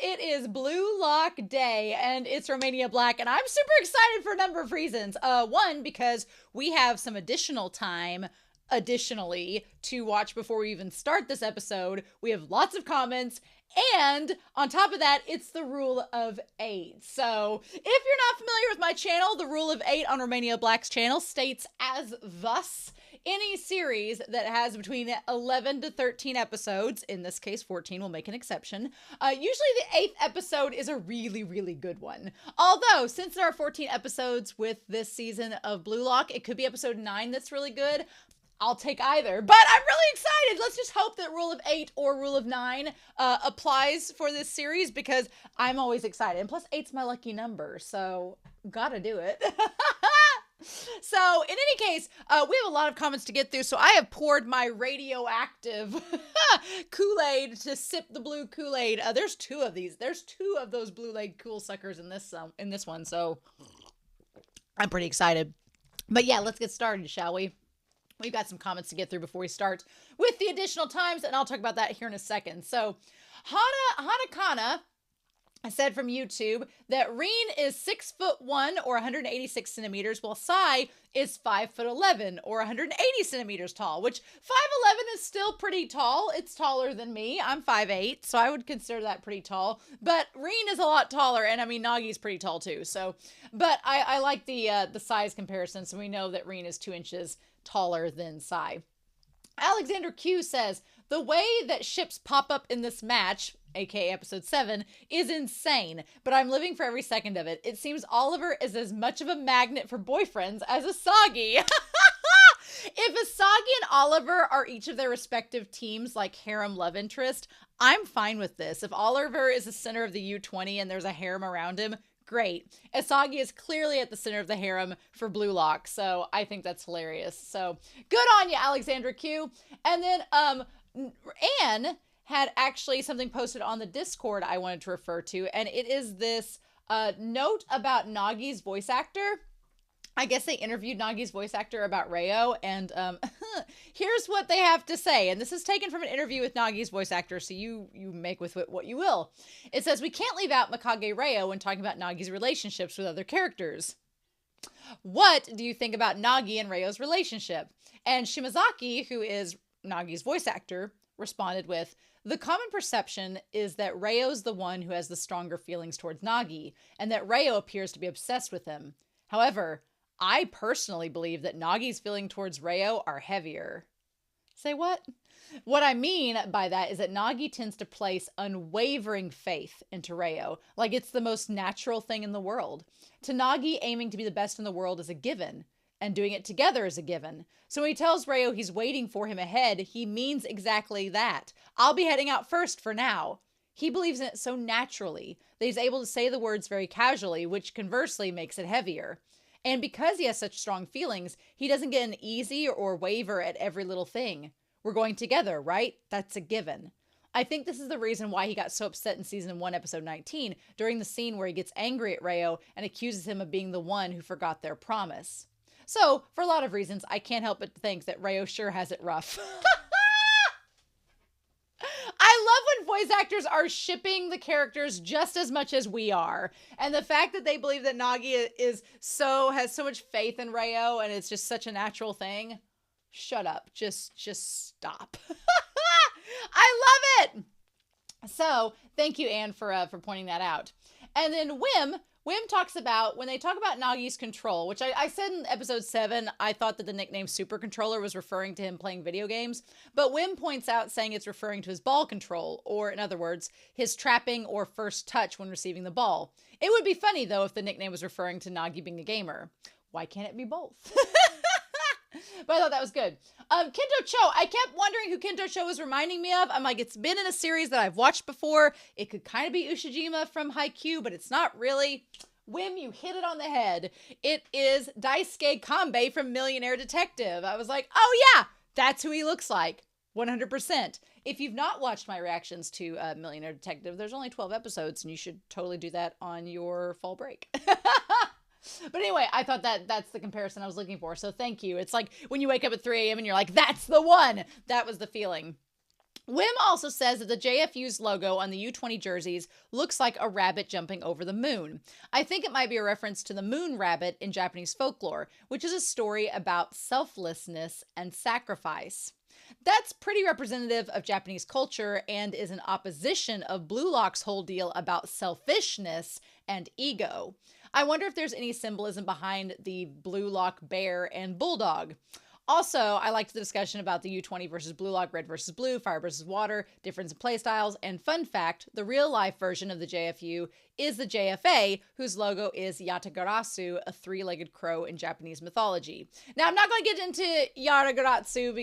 it is Blue Lock Day, and it's Romania Black, and I'm super excited for a number of reasons. One, because we have some additional time additionally to watch before we even start this episode. We have lots of comments, and on top of that, it's the rule of 8. So if you're not familiar with my channel, the rule of 8 on Romania Black's channel states as thus: any series that has between 11 to 13 episodes, in this case 14 will make an exception, usually the 8th episode is a really, really good one. Although, since there are 14 episodes with this season of Blue Lock, it could be episode 9 that's really good. I'll take either, but I'm really excited. Let's just hope that rule of 8 or rule of 9 applies for this series, because I'm always excited. And plus 8's my lucky number, so gotta do it. So in any case, we have a lot of comments to get through, so I have poured my radioactive Kool-Aid to sip the blue Kool-Aid. There's 2 of these. There's 2 of those blue-leg cool suckers in this one, so I'm pretty excited. But yeah, let's get started, shall we? We've got some comments to get through before we start with the additional times, and I'll talk about that here in a second. So Hanakana said from YouTube that Reen is 6'1" or 186 centimeters, while Sai is 5'11" or 180 centimeters tall, which 5'11" is still pretty tall. It's taller than me. I'm 5'8", so I would consider that pretty tall. But Reen is a lot taller, and I mean, Nagi's pretty tall too. So, but I like the size comparison, so we know that Reen is 2 inches taller than Sai. Alexander Q says, the way that ships pop up in this match, aka episode 7, is insane, but I'm living for every second of it. It seems Oliver is as much of a magnet for boyfriends as Asagi. If Asagi and Oliver are each of their respective teams, like harem love interest, I'm fine with this. If Oliver is the center of the U20 and there's a harem around him, great. Asagi is clearly at the center of the harem for Blue Lock, so I think that's hilarious. So good on you, Alexandra Q. And then Anne had actually something posted on the Discord I wanted to refer to, and it is this note about Nagi's voice actor. I guess they interviewed Nagi's voice actor about Reo, and here's what they have to say. And this is taken from an interview with Nagi's voice actor, so you make with it what you will. It says, we can't leave out Mikage Reo when talking about Nagi's relationships with other characters. What do you think about Nagi and Reo's relationship? And Shimazaki, who is Nagi's voice actor, responded with, the common perception is that Reo's the one who has the stronger feelings towards Nagi, and that Reo appears to be obsessed with him. However, I personally believe that Nagi's feelings towards Reo are heavier. Say what? What I mean by that is that Nagi tends to place unwavering faith into Reo, like it's the most natural thing in the world. To Nagi, aiming to be the best in the world is a given, and doing it together is a given. So when he tells Reo he's waiting for him ahead, he means exactly that. I'll be heading out first for now. He believes in it so naturally that he's able to say the words very casually, which conversely makes it heavier. And because he has such strong feelings, he doesn't get an easy or waver at every little thing. We're going together, right? That's a given. I think this is the reason why he got so upset in season 1, episode 19, during the scene where he gets angry at Reo and accuses him of being the one who forgot their promise. So, for a lot of reasons, I can't help but think that Reo sure has it rough. I love when voice actors are shipping the characters just as much as we are. And the fact that they believe that Nagi has so much faith in Reo and it's just such a natural thing. Shut up. Just stop. I love it. So thank you, Anne, for pointing that out. And then Wim talks about, when they talk about Nagi's control, which I said in episode 7, I thought that the nickname Super Controller was referring to him playing video games, but Wim points out saying it's referring to his ball control, or in other words, his trapping or first touch when receiving the ball. It would be funny, though, if the nickname was referring to Nagi being a gamer. Why can't it be both? But I thought that was good. Kento Cho. I kept wondering who Kento Cho was reminding me of. I'm like, it's been in a series that I've watched before. It could kind of be Ushijima from Haikyuu, but it's not really. Wim, you hit it on the head. It is Daisuke Kanbei from Millionaire Detective. I was like, oh yeah, that's who he looks like. 100%. If you've not watched my reactions to Millionaire Detective, there's only 12 episodes, and you should totally do that on your fall break. But anyway, I thought that's the comparison I was looking for. So thank you. It's like when you wake up at 3 a.m. and you're like, that's the one. That was the feeling. Wim also says that the JFU's logo on the U20 jerseys looks like a rabbit jumping over the moon. I think it might be a reference to the moon rabbit in Japanese folklore, which is a story about selflessness and sacrifice. That's pretty representative of Japanese culture and is in opposition of Blue Lock's whole deal about selfishness and ego. I wonder if there's any symbolism behind the Blue Lock bear and bulldog. Also, I liked the discussion about the U20 versus Blue Lock, red versus blue, fire versus water, difference in play styles, and fun fact, the real life version of the JFU is the JFA, whose logo is Yatagarasu, a three-legged crow in Japanese mythology. Now, I'm not going to get into Yatagarasu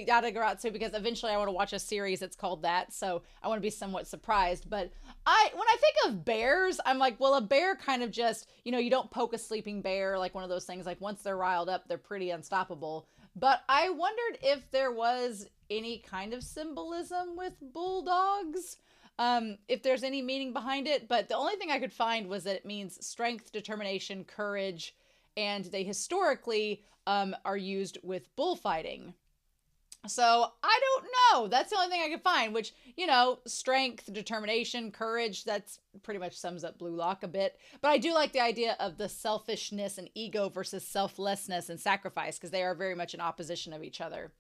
because eventually I want to watch a series that's called that, so I want to be somewhat surprised. But when I think of bears, I'm like, well, a bear kind of just, you don't poke a sleeping bear, like one of those things, like once they're riled up, they're pretty unstoppable. But I wondered if there was any kind of symbolism with bulldogs, if there's any meaning behind it. But the only thing I could find was that it means strength, determination, courage, and they historically are used with bullfighting. So I don't know. That's the only thing I could find, which, strength, determination, courage, that's pretty much sums up Blue Lock a bit. But I do like the idea of the selfishness and ego versus selflessness and sacrifice, because they are very much in opposition of each other.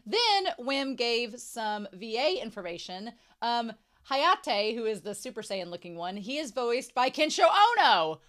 Then Wim gave some VA information. Hayate, who is the Super Saiyan looking one, he is voiced by Kensho Ono.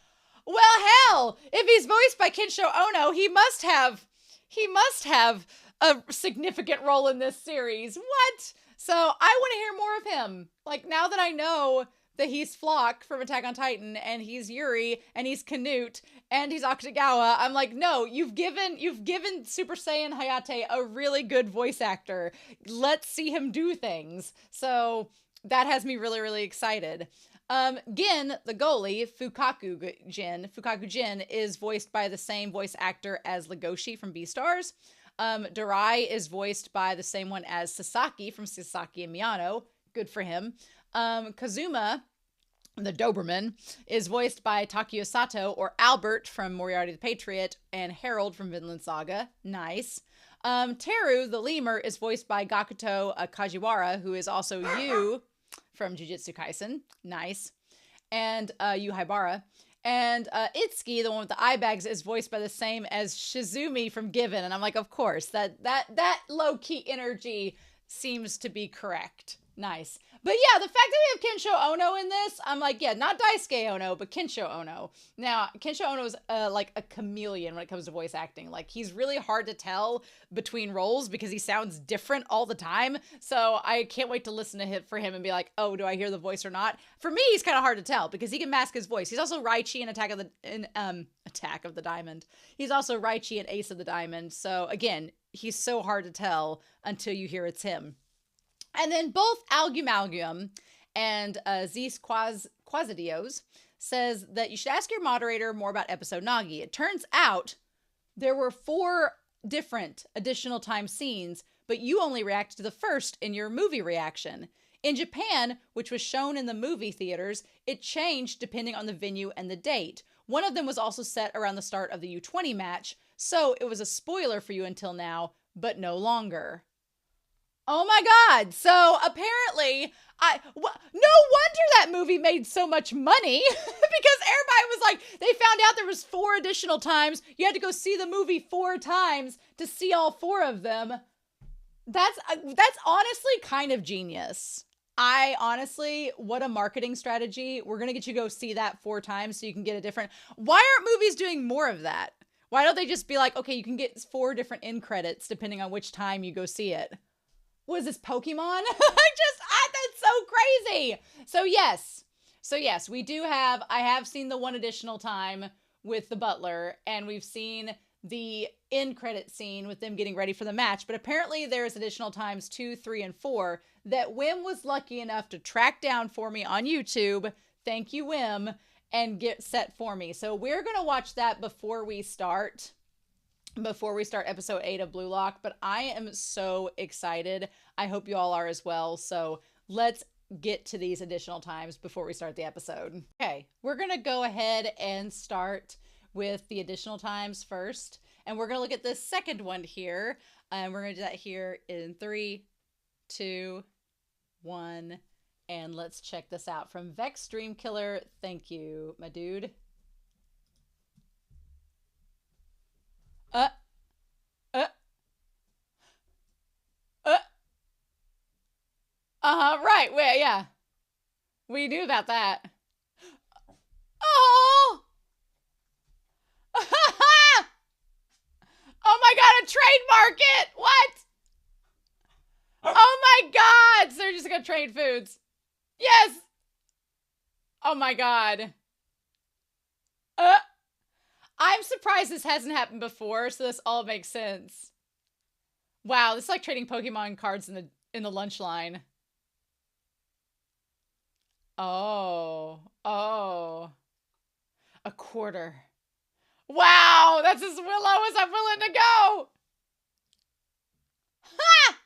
Well, hell, if he's voiced by Kensho Ono, he must have a significant role in this series. What? So I want to hear more of him. Like, now that I know that he's Flock from Attack on Titan, and he's Yuri, and he's Canute, and he's Akutagawa, I'm like, no, you've given Super Saiyan Hayate a really good voice actor. Let's see him do things. So that has me really, really excited. Gin, the goalie, Fukaku Jin, is voiced by the same voice actor as Legoshi from Beastars. Darai is voiced by the same one as Sasaki from Sasaki and Miyano. Good for him. Kazuma, the Doberman, is voiced by Takeo Sato, or Albert from Moriarty the Patriot, and Harold from Vinland Saga. Nice. Teru, the lemur, is voiced by Gakuto Kajiwara, who is also Yu from Jujutsu Kaisen. Nice. And Yu Haibara. And Itsuki, the one with the eye bags, is voiced by the same as Shizumi from Given. And I'm like, of course, that low-key energy seems to be correct. Nice. But yeah, the fact that we have Kensho Ono in this, I'm like, yeah, not Daisuke Ono, but Kensho Ono. Now, Kensho Ono is like a chameleon when it comes to voice acting. Like, he's really hard to tell between roles because he sounds different all the time. So I can't wait to listen to him for him and be like, oh, do I hear the voice or not? For me, he's kind of hard to tell because he can mask his voice. He's also Raichi in Attack of the Diamond. He's also Raichi in Ace of the Diamond. So again, he's so hard to tell until you hear it's him. And then both Algumalgum and Zeus Quasidios says that you should ask your moderator more about episode Nagi. It turns out there were 4 different additional time scenes, but you only reacted to the first in your movie reaction. In Japan, which was shown in the movie theaters, it changed depending on the venue and the date. One of them was also set around the start of the U20 match, so it was a spoiler for you until now, but no longer. Oh my God. So apparently, no wonder that movie made so much money because everybody was like, they found out there was 4 additional times. You had to go see the movie 4 times to see all 4 of them. That's honestly kind of genius. What a marketing strategy. We're going to get you to go see that 4 times so you can get a different. Why aren't movies doing more of that? Why don't they just be like, okay, you can get 4 different end credits depending on which time you go see it? Was this Pokemon? That's so crazy. So yes, I have seen the 1 additional time with the butler, and we've seen the end credit scene with them getting ready for the match, but apparently there's additional times 2, 3, and 4 that Wim was lucky enough to track down for me on YouTube. Thank you, Wim, and get set for me. So we're going to watch that before we start episode 8 of Blue Lock, but I am so excited. I hope you all are as well. So let's get to these additional times before we start the episode. Okay, we're going to go ahead and start with the additional times first. And we're going to look at the second one here. And we're going to do that here in 3, 2, 1. And let's check this out from Vex Dream Killer. Thank you, my dude. Uh. Right. Well, yeah. We knew about that. Oh! Oh my god, a trade market! What? Oh my god! So they're just gonna trade foods. Yes! Oh my god. I'm surprised this hasn't happened before, so this all makes sense. Wow, this is like trading Pokemon cards in the lunch line. Oh. Oh. A quarter. Wow, that's as low as I'm willing to go. Ha!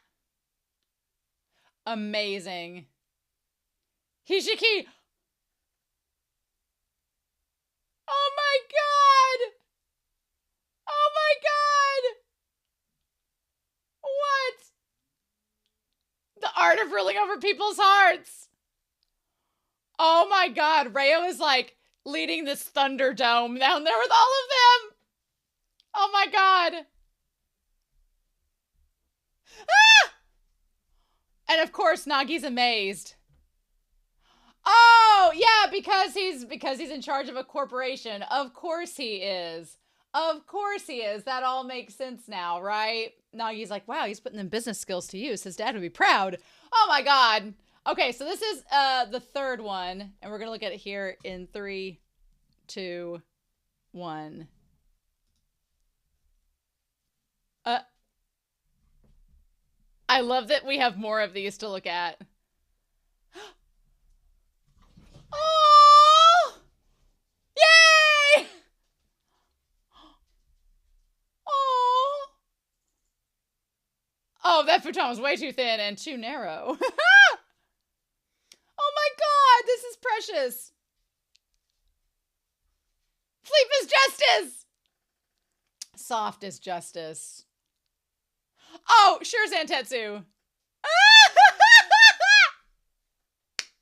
Amazing. Hishiki. Oh my god. Oh my god. What? The art of ruling over people's hearts. Oh my god, Reo is like leading this Thunderdome down there with all of them. Oh my god. Ah! And of course, Nagi's amazed. Oh, yeah, because he's in charge of a corporation. Of course he is. Of course he is. That all makes sense now, right? Nagi's like, wow, he's putting them business skills to use. His dad would be proud. Oh my god. Okay, so this is the third one, and we're gonna look at it here in 3, 2, 1. I love that we have more of these to look at. Oh! Yay! Oh! Oh, that futon was way too thin and too narrow. Oh my god, this is precious. Sleep is justice. Soft is justice. Oh, sure, Zantetsu.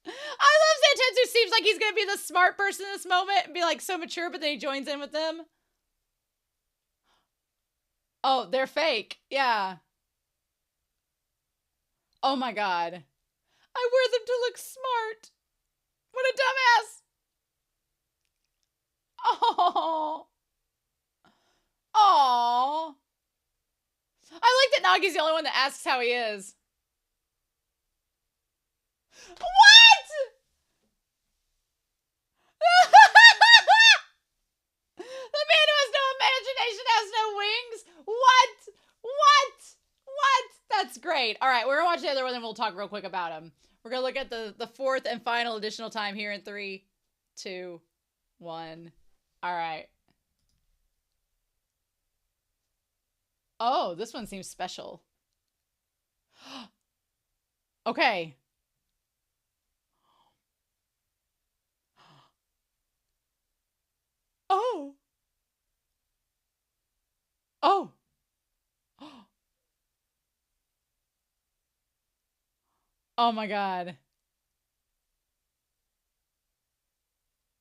I love Zantetsu. Seems like he's gonna be the smart person in this moment and be like so mature, but then he joins in with them. Oh, they're fake. Yeah. Oh my god. I wear them to look smart. What a dumbass. Oh. Oh. I like that Nagi's the only one that asks how he is. What? The man who has no imagination has no wings? What? What? What? That's great. All right, we're gonna watch the other one and we'll talk real quick about him. We're gonna look at the fourth and final additional time here in 3, 2, 1. All right. Oh, this one seems special. Okay. Oh. Oh. Oh my god.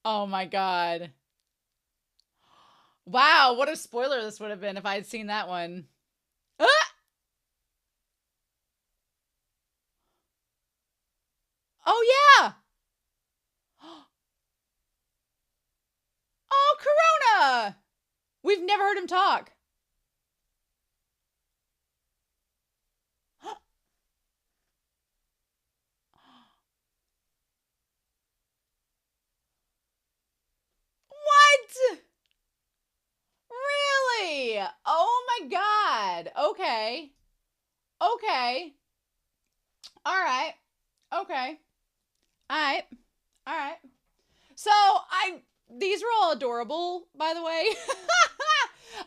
Oh my god. Wow, what a spoiler this would have been if I had seen that one. Ah! Oh yeah. Oh, Corona. We've never heard him talk. What? Really? Oh my god. Okay. Okay. All right. Okay. All right. All right. So these were all adorable, by the way.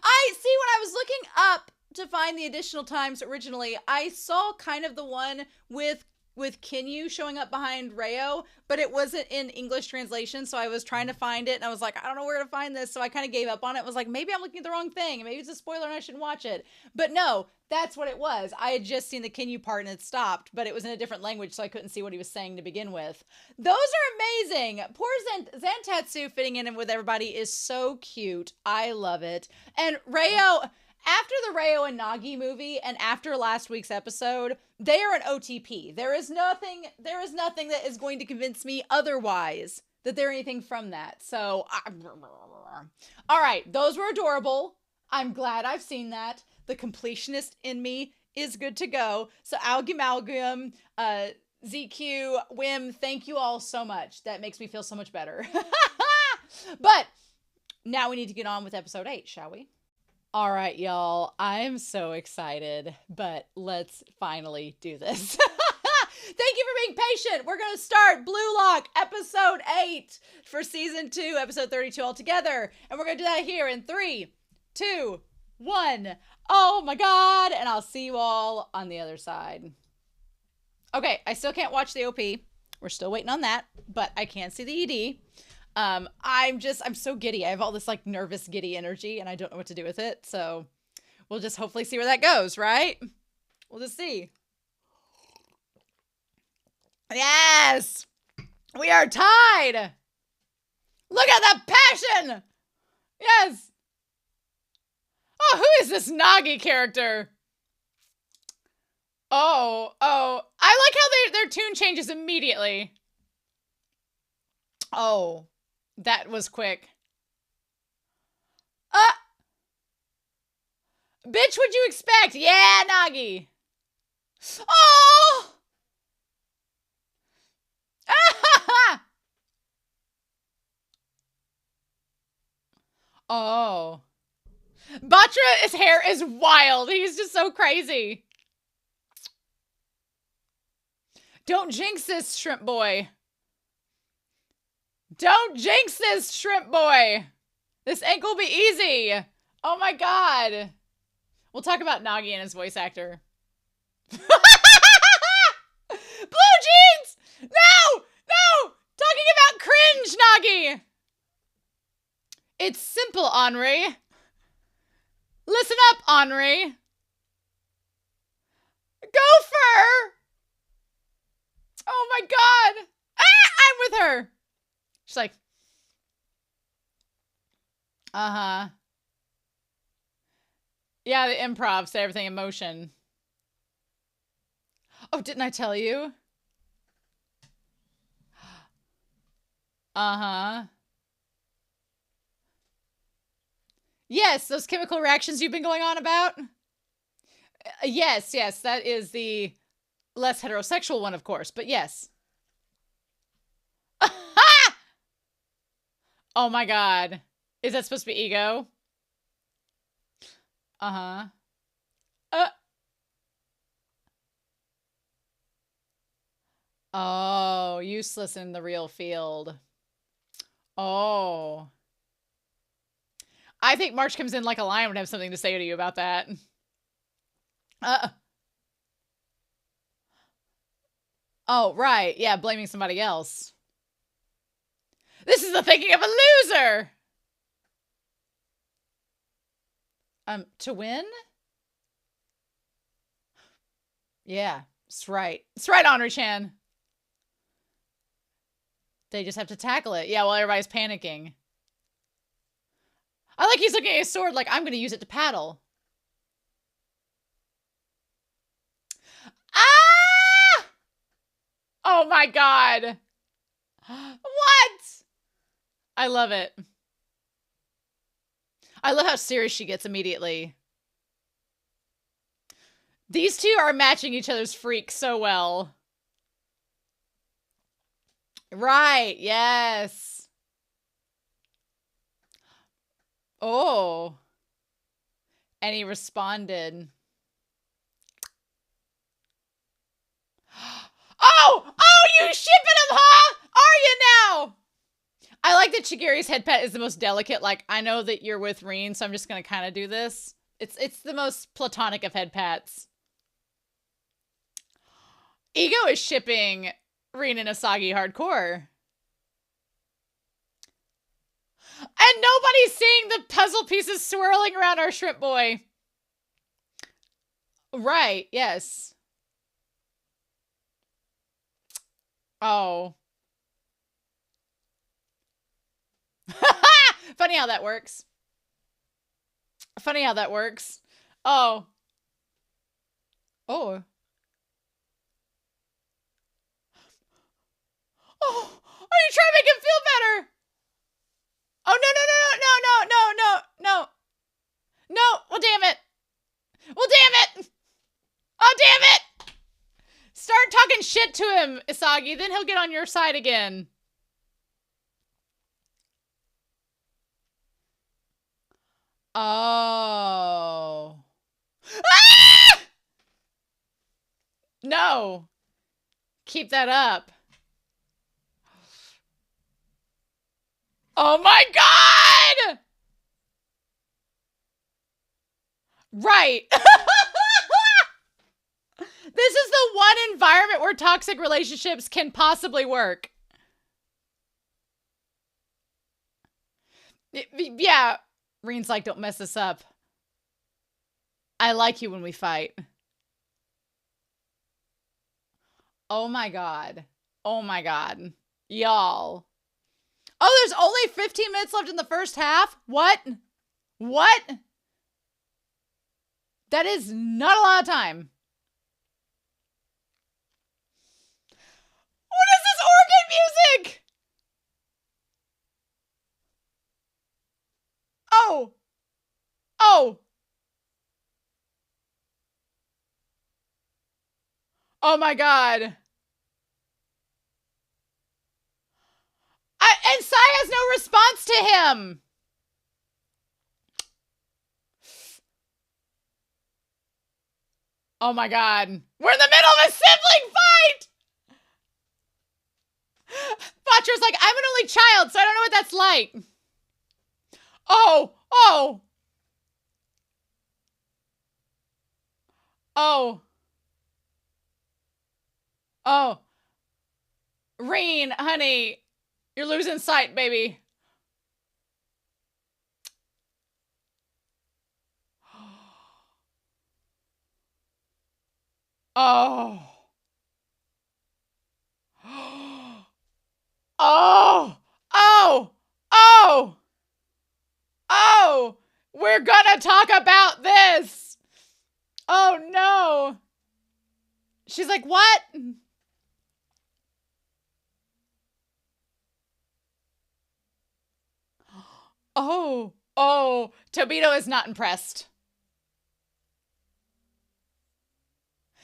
I see when I was looking up to find the additional times originally, I saw kind of the one with with Kinyu showing up behind Reo, but it wasn't in English translation, so I was trying to find it, and I was like, I don't know where to find this, so I kind of gave up on it. I was like, maybe I'm looking at the wrong thing, maybe it's a spoiler and I shouldn't watch it. But no, that's what it was. I had just seen the Kinyu part and it stopped, but it was in a different language, so I couldn't see what he was saying to begin with. Those are amazing. Poor Zantatsu fitting in with everybody is so cute. I love it. And Reo, after the Reo and Nagi movie and after last week's episode, they are an OTP. There is nothing that is going to convince me otherwise that they're anything from that. So, all right, those were adorable. I'm glad I've seen that. The completionist in me is good to go. So Algamalgam, ZQ, Wim, thank you all so much. That makes me feel so much better. But now we need to get on with episode 8, shall we? All right, y'all. I'm so excited, but let's finally do this. Thank you for being patient. We're going to start Blue Lock, episode 8 for season 2, episode 32 altogether. And we're going to do that here in 3, 2, 1. Oh my God. And I'll see you all on the other side. Okay, I still can't watch the OP. We're still waiting on that, but I can see the ED. I'm so giddy. I have all this like nervous giddy energy and I don't know what to do with it. So we'll just hopefully see where that goes, right? We'll just see. Yes! We are tied! Look at the passion! Yes! Oh, who is this Nagi character? Oh. I like how their tune changes immediately. Oh. That was quick. Bitch, what'd you expect? Yeah, Nagi. Oh! Oh. Batra's hair is wild. He's just so crazy. Don't jinx this, shrimp boy. Don't jinx this, shrimp boy. This ain't gonna be easy. Oh my God. We'll talk about Nagi and his voice actor. Blue jeans! No! No! Talking about cringe, Nagi! It's simple, Henri. Listen up, Henri. Gopher! Oh my God. I'm with her. She's like, uh-huh. Yeah, the improv, say everything in motion. Oh, didn't I tell you? Uh-huh. Yes, those chemical reactions you've been going on about? Yes, that is the less heterosexual one, of course, but yes. Oh my God. Is that supposed to be ego? Uh-huh. Oh, useless in the real field. Oh. I think March comes in like a lion would have something to say to you about that. Oh, right. Yeah, blaming somebody else. This is the thinking of a loser! To win? Yeah, it's right. It's right, Henri-chan. They just have to tackle it. Yeah, while everybody's panicking. I like he's looking at his sword like, I'm going to use it to paddle. Ah! Oh my God. What? I love it. I love how serious she gets immediately. These two are matching each other's freaks so well. Right, yes. Oh. And he responded. Oh, you shipping him, huh? Are you now? I like that Chigiri's head pet is the most delicate. Like, I know that you're with Reen, so I'm just going to kind of do this. It's the most platonic of head pats. Ego is shipping Rin and Asagi hardcore. And nobody's seeing the puzzle pieces swirling around our shrimp boy. Right, yes. Oh. Funny how that works. Funny how that works. Oh. Oh. Oh, are you trying to make him feel better? Oh, no. No, well, damn it. Well, damn it. Oh, damn it. Start talking shit to him, Asagi. Then he'll get on your side again. Oh. Ah! No. Keep that up. Oh my god! Right. This is the one environment where toxic relationships can possibly work. Yeah. Rin's like, don't mess this up. I like you when we fight. Oh my god. Oh my god. Y'all. Oh, there's only 15 minutes left in the first half? What? What? That is not a lot of time. What is this organ music? Oh. Oh. Oh my god. And Sai has no response to him. Oh my god. We're in the middle of a sibling fight! Botcher's like, I'm an only child, so I don't know what that's like. Oh. Oh. Oh. Oh. Rin, honey. You're losing sight, baby. Oh. Oh. Oh. Oh. Oh. We're gonna talk about this. Oh no. She's like, what? Oh. Oh. Tobito is not impressed.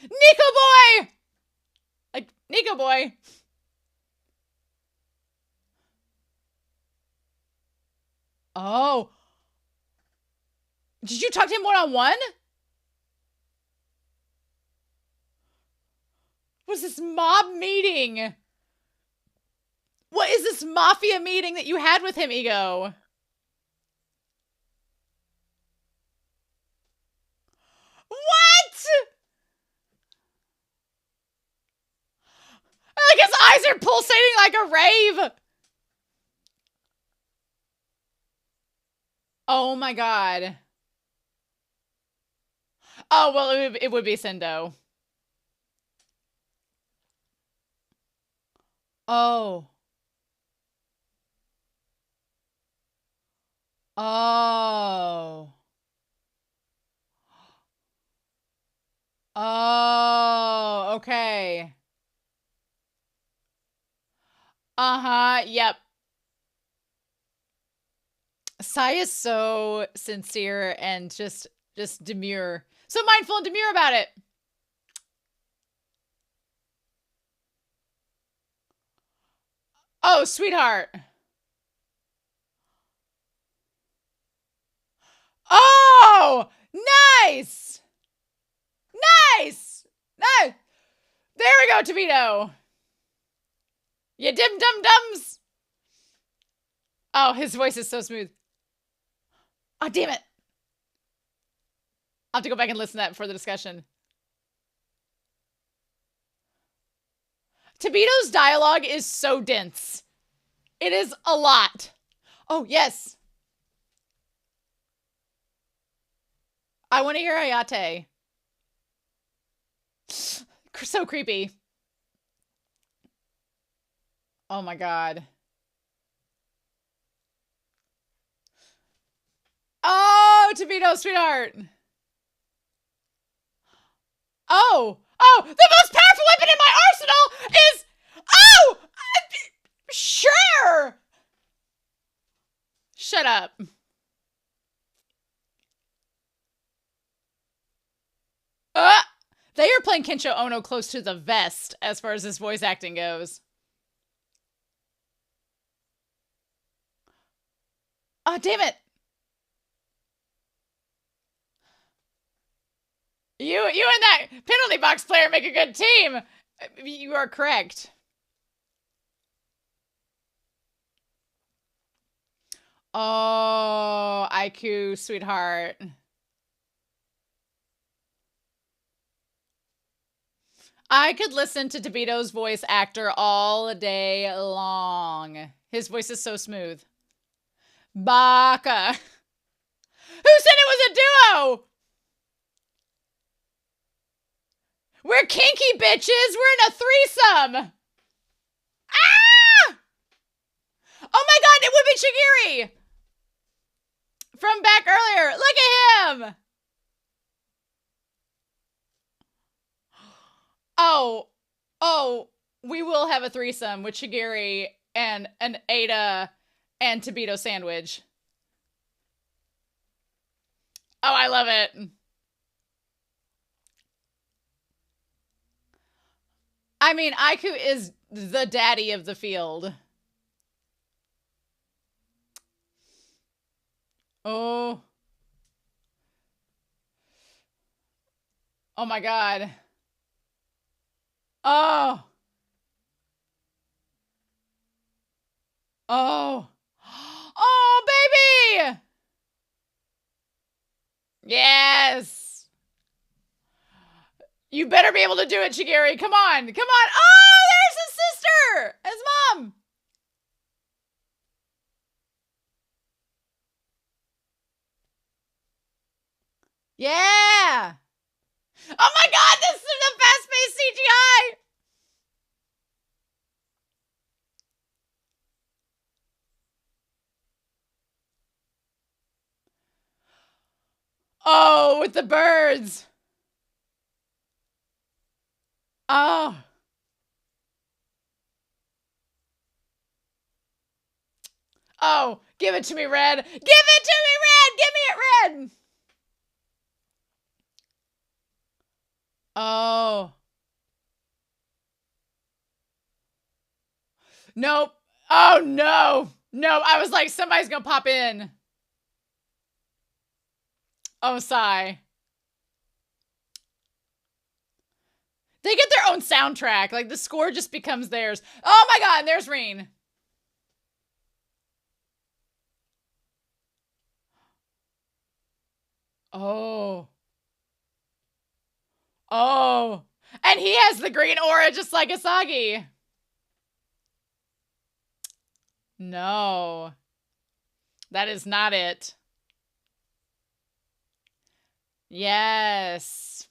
Nico boy! Like, Nico boy. Oh. Did you talk to him one-on-one? What's this mob meeting? What is this mafia meeting that you had with him, Ego? What? Like his eyes are pulsating like a rave. Oh my god. Oh, well, it would be Sendo. Oh. Oh. Oh, okay. Uh-huh, yep. Sai is so sincere and just demure. So mindful and demure about it. Oh, sweetheart. Oh, nice. Nice. Nice. There we go, Tobito. You dim-dum-dums. Oh, his voice is so smooth. Oh, damn it. I'll have to go back and listen to that for the discussion. Tobito's dialogue is so dense. It is a lot. Oh, yes. I want to hear Hayate. So creepy. Oh my god. Oh, Tobito, sweetheart. Oh, the most powerful weapon in my arsenal is... Oh! Sure! Shut up. They are playing Kensho Ono close to the vest as far as his voice acting goes. Oh, damn it. You and that penalty box player make a good team. You are correct. Oh, IQ, sweetheart. I could listen to Tobito's voice actor all day long. His voice is so smooth. Baka. Who said it was a duo? We're kinky bitches. We're in a threesome. Ah! Oh my god, it would be Chigiri. From back earlier. Look at him. Oh, we will have a threesome with Chigiri and an Ada and Tobito sandwich. Oh, I love it. I mean, Aiku is the daddy of the field. Oh. Oh my god. Oh. Oh. Oh, baby! Yes! You better be able to do it, Chigiri. Come on. Come on. Oh, there's his sister! His mom! Yeah! Oh my god, this is the fast-paced CGI! Oh, with the birds. Oh. Oh, give it to me, Red. Give it to me, Red! Give me it, Red! Oh. Nope. Oh, no. No, I was like, somebody's gonna pop in. Oh, sigh. They get their own soundtrack. Like, the score just becomes theirs. Oh my god, and there's Reen. Oh. Oh. And he has the green aura just like Asagi. No. That is not it. Yes.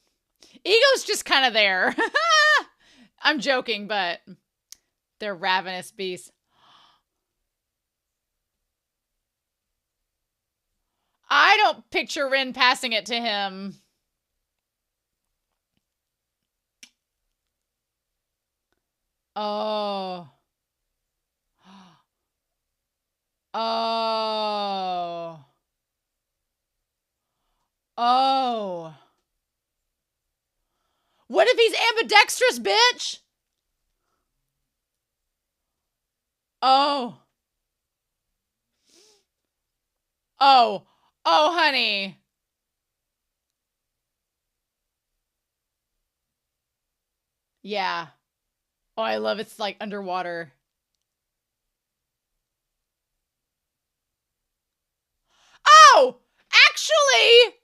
Ego's just kind of there. I'm joking, but they're ravenous beasts. I don't picture Rin passing it to him. Oh. Oh. Oh. What if he's ambidextrous, bitch? Oh. Oh. Oh, honey. Yeah. Oh, I love it's like underwater. Oh! Actually!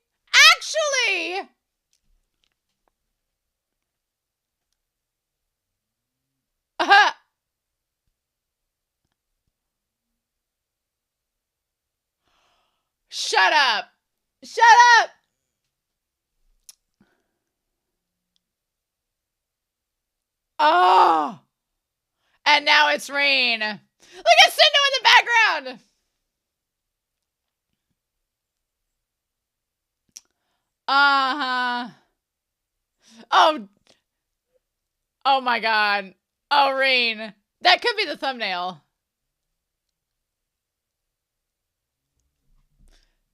Shut up. Shut up. Oh. And now it's rain. Look at Cindo in the background. Uh-huh. Oh. Oh my god. Oh, rain. That could be the thumbnail.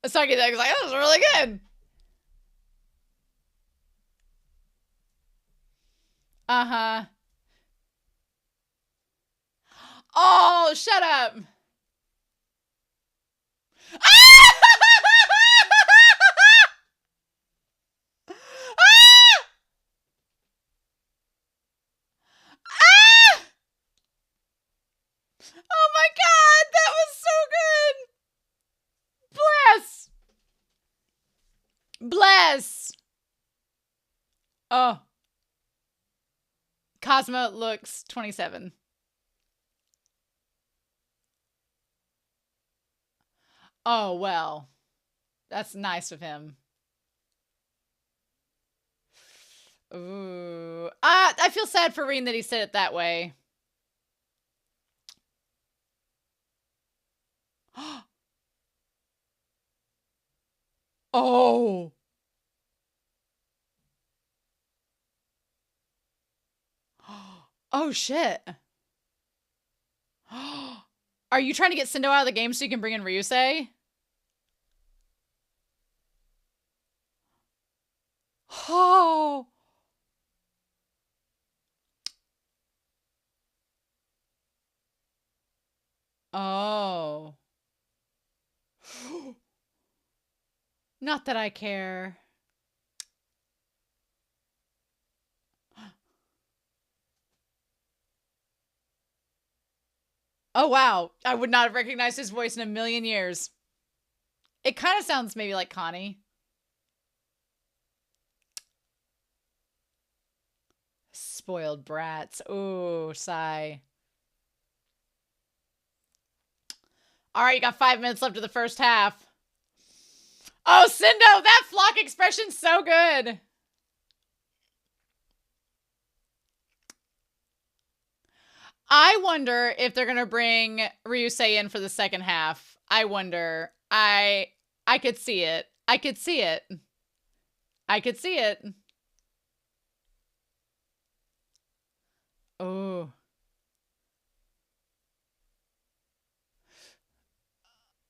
Saki Thug's like, that was really good. Uh-huh. Oh, shut up. Ah! Ah! Ah! Oh my god, that was so good. Bless. Bless. Oh. Cosmo looks 27. Oh, well. That's nice of him. Ooh. I feel sad for Reen that he said it that way. Oh. Oh, shit. Are you trying to get Cindo out of the game so you can bring in Ryusei? Oh. Oh. Not that I care. Oh, wow. I would not have recognized his voice in a million years. It kind of sounds maybe like Connie. Spoiled brats. Ooh, sigh. All right, you got 5 minutes left of the first half. Oh, Cindo, that flock expression's so good. I wonder if they're going to bring Ryusei in for the second half. I wonder. I could see it. I could see it. I could see it. Oh.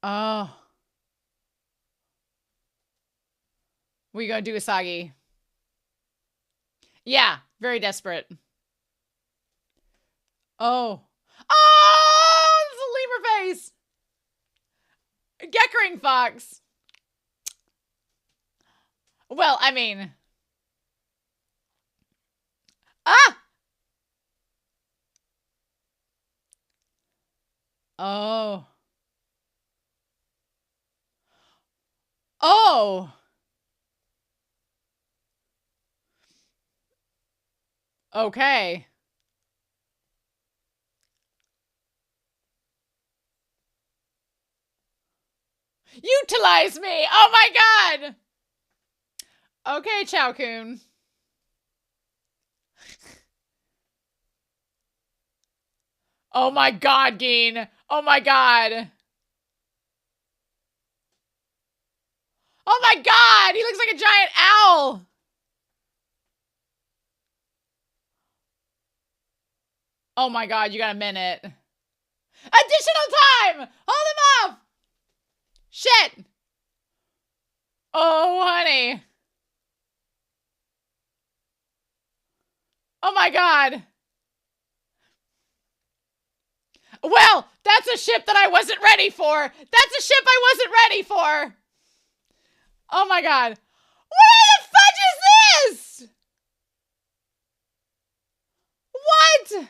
Oh. We gonna do Usagi. Yeah, very desperate. Oh. Oh, it's a lemur face. Geckering fox. Well, I mean. Ah! Oh. Oh. Okay. Utilize me! Oh my god! Okay, Chao-kun. Oh my god, Geen. Oh my god. Oh my god! He looks like a giant owl! Oh my god, you got a minute. Additional time! Hold him off! Shit! Oh, honey. Oh my god. Well, that's a ship that I wasn't ready for. That's a ship I wasn't ready for. Oh my god. What the fudge is this? What?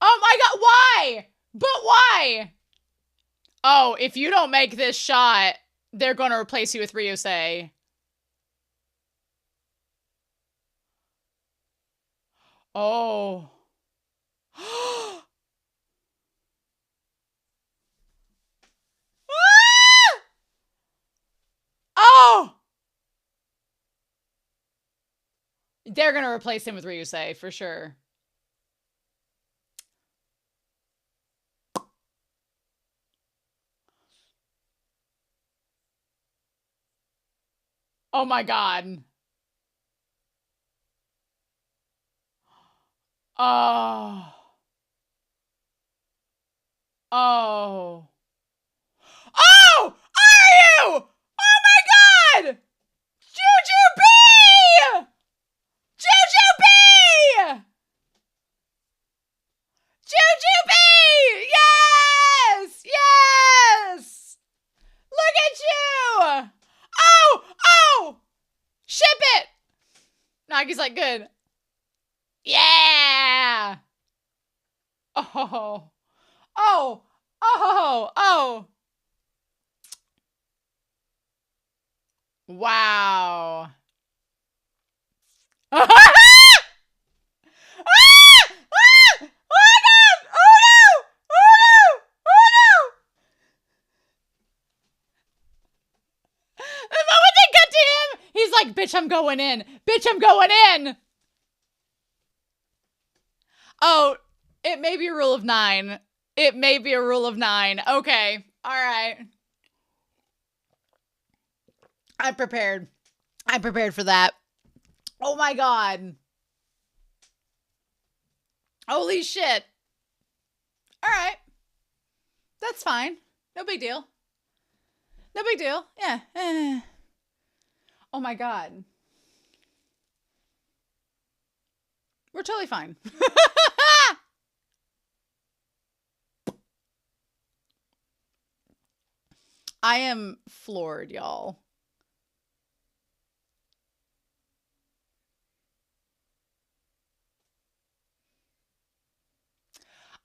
Oh my god, why? But why? Oh, if you don't make this shot, they're gonna replace you with Ryusei. Oh. They're gonna replace him with Ryusei for sure. Oh my god. Oh. Oh. Oh! Are you? Oh my god! Jujubee! Jujubee! Jujubee! Yes! Yes! Look at you! Oh! Oh! Ship it! Nagi's like, good. Yeah! Oh. Oh. Oh. Oh. Wow. Ah! Ah! Ah! Oh my god! Oh no! Oh no! Oh no! The moment they cut to him, he's like, bitch, I'm going in. Bitch, I'm going in. Oh, it may be a rule of 9. It may be a rule of 9. Okay. All right. I'm prepared. I'm prepared for that. Oh my god. Holy shit. All right. That's fine. No big deal. No big deal. Yeah. Oh my god. We're totally fine. I am floored, y'all.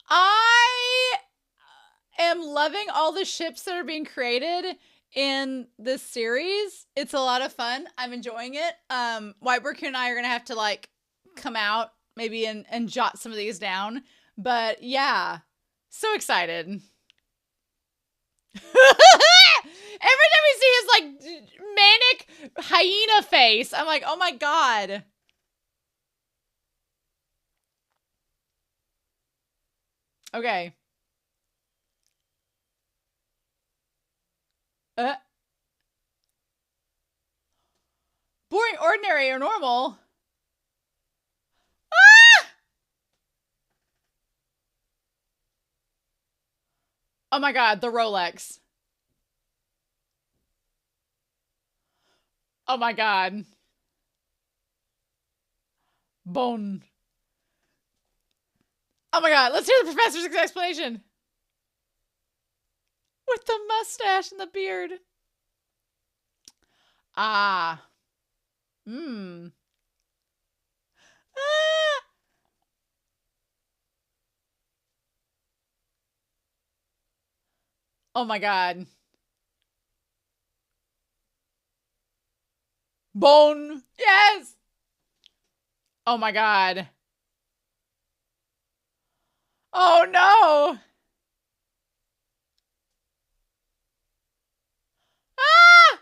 I am loving all the ships that are being created in this series. It's a lot of fun. I'm enjoying it. White Raccoon and I are gonna have to like come out maybe and jot some of these down. But yeah, so excited. Every time we see his like manic hyena face, I'm like, oh my god. Okay. Boring, ordinary, or normal? Ah! Oh my god, the Rolex. Oh my god. Bone. Oh my god, let's hear the professor's explanation. With the mustache and the beard. Ah. Hmm. Ah! Oh my god. Bone. Yes. Oh my god. Oh no. Ah!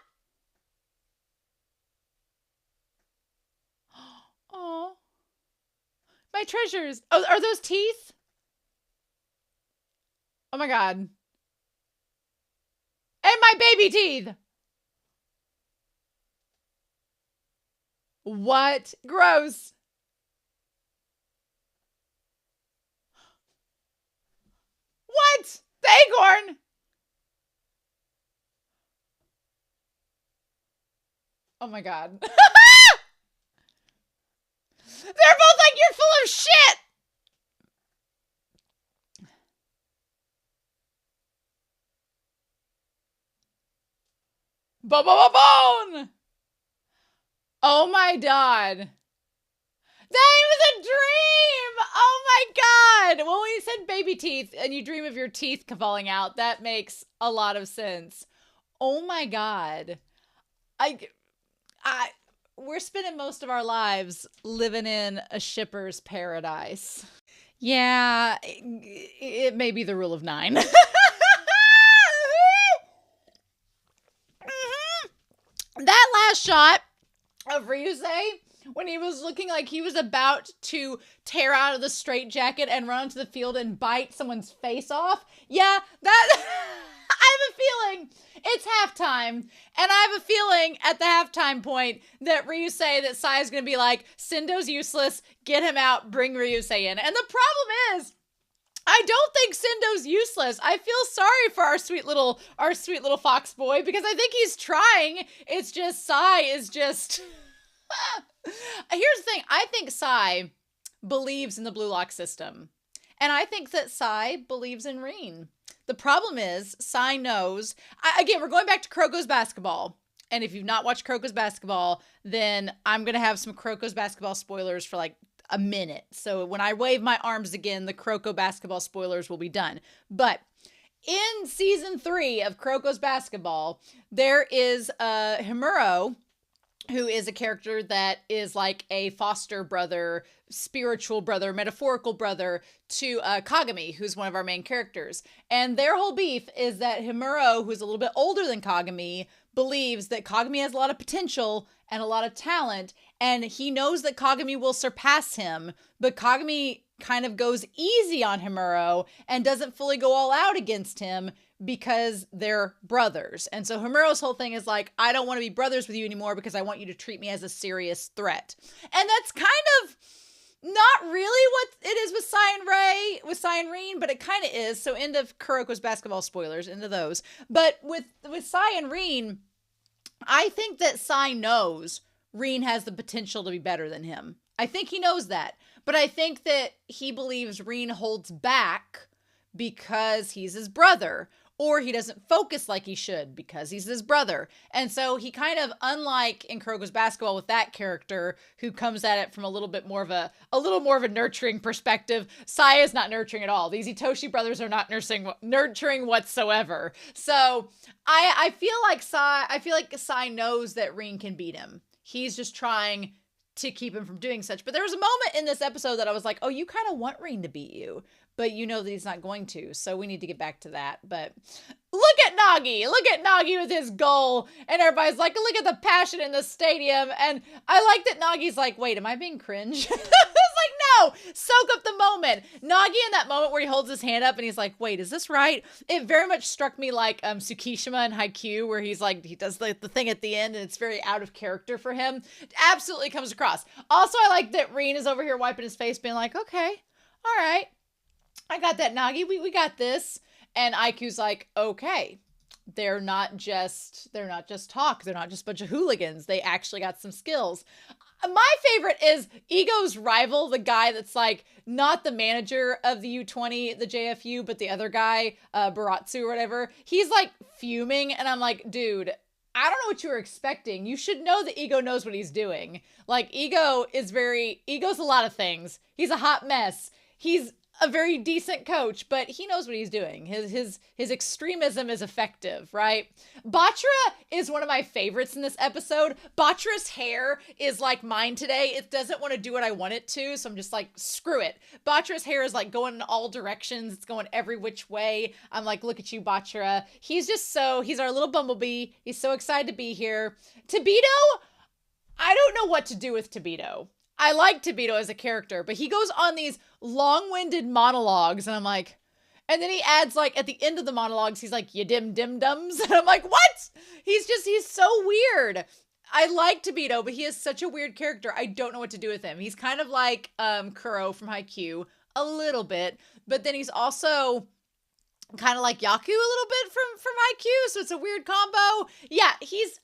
Oh. My treasures. Oh, are those teeth? Oh my god. And my baby teeth. What? Gross. What? The acorn? Oh my god. They're both like, you're full of shit. Bone. Oh my god. That was a dream! Oh my god! Well, when you said baby teeth and you dream of your teeth falling out, that makes a lot of sense. Oh my god. We're spending most of our lives living in a shipper's paradise. Yeah, it may be the rule of 9. That last shot of Ryusei when he was looking like he was about to tear out of the straitjacket and run onto the field and bite someone's face off. Yeah, that I have a feeling it's halftime, and I have a feeling at the halftime point that Ryusei, that Sai is going to be like, Sendo's useless, get him out, bring Ryusei in. And the problem is, I don't think Sendo's useless. I feel sorry for our sweet little fox boy, because I think he's trying. It's just Sai is just Here's the thing. I think Sai believes in the Blue Lock system. And I think that Sai believes in Rin. The problem is, Sai knows, again, we're going back to Kuroko's basketball. And if you've not watched Kuroko's basketball, then I'm going to have some Kuroko's basketball spoilers for like a minute. So when I wave my arms again, the Kuroko basketball spoilers will be done. But in season 3 of Kuroko's basketball, there is Himuro, who is a character that is like a foster brother, spiritual brother, metaphorical brother to Kagami, who's one of our main characters. And their whole beef is that Himuro, who's a little bit older than Kagami, believes that Kagami has a lot of potential and a lot of talent, and he knows that Kagami will surpass him, but Kagami kind of goes easy on Himuro and doesn't fully go all out against him because they're brothers. And so Himuro's whole thing is like, I don't want to be brothers with you anymore because I want you to treat me as a serious threat. And that's kind of not really what it is with Sai and Rin, but it kind of is. So end of Kuroko's basketball spoilers, into those. But with Sai and Rin, I think that Sai knows Rin has the potential to be better than him. I think he knows that. But I think that he believes Rin holds back because he's his brother, or he doesn't focus like he should because he's his brother. And so he kind of, unlike in Kuroko's basketball with that character who comes at it from a little more of a nurturing perspective, Sai is not nurturing at all. These Itoshi brothers are not nurturing whatsoever. So I feel like Sai knows that Rin can beat him. He's just trying to keep him from doing such. But there was a moment in this episode that I was like, oh, you kind of want Rin to beat you, but you know that he's not going to. So we need to get back to that. But look at Nagi with his goal. And everybody's like, look at the passion in the stadium. And I like that Nagi's like, wait, am I being cringe? It's like, no, soak up the moment. Nagi in that moment where he holds his hand up and he's like, wait, is this right? It very much struck me like Tsukishima in Haikyuu, where he's like, he does the thing at the end and it's very out of character for him. It absolutely comes across. Also, I like that Rin is over here wiping his face being like, okay, all right, I got that, Nagi. We got this. And IQ's like, okay, they're not just talk. They're not just a bunch of hooligans. They actually got some skills. My favorite is Ego's rival, the guy that's like not the manager of the U20, the JFU, but the other guy, Baratsu or whatever. He's like fuming, and I'm like, dude, I don't know what you were expecting. You should know that Ego knows what he's doing. Like, Ego's a lot of things. He's a hot mess. He's a very decent coach, but he knows what he's doing. His extremism is effective, right? Bachira is one of my favorites in this episode. Bachira's hair is like mine today. It doesn't want to do what I want it to, so I'm just like, screw it. Bachira's hair is like going in all directions. It's going every which way. I'm like, look at you, Bachira. He's our little bumblebee. He's so excited to be here. Tobito, I don't know what to do with Tobito. I like Tobito as a character, but he goes on these long-winded monologues, and I'm like, and then he adds, like, at the end of the monologues, he's like, you dim-dim-dums, and I'm like, what? He's so weird. I like Tobito, but he is such a weird character. I don't know what to do with him. He's kind of like Kuro from Haikyuu, a little bit, but then he's also kind of like Yaku a little bit from Haikyuu, so it's a weird combo. Yeah,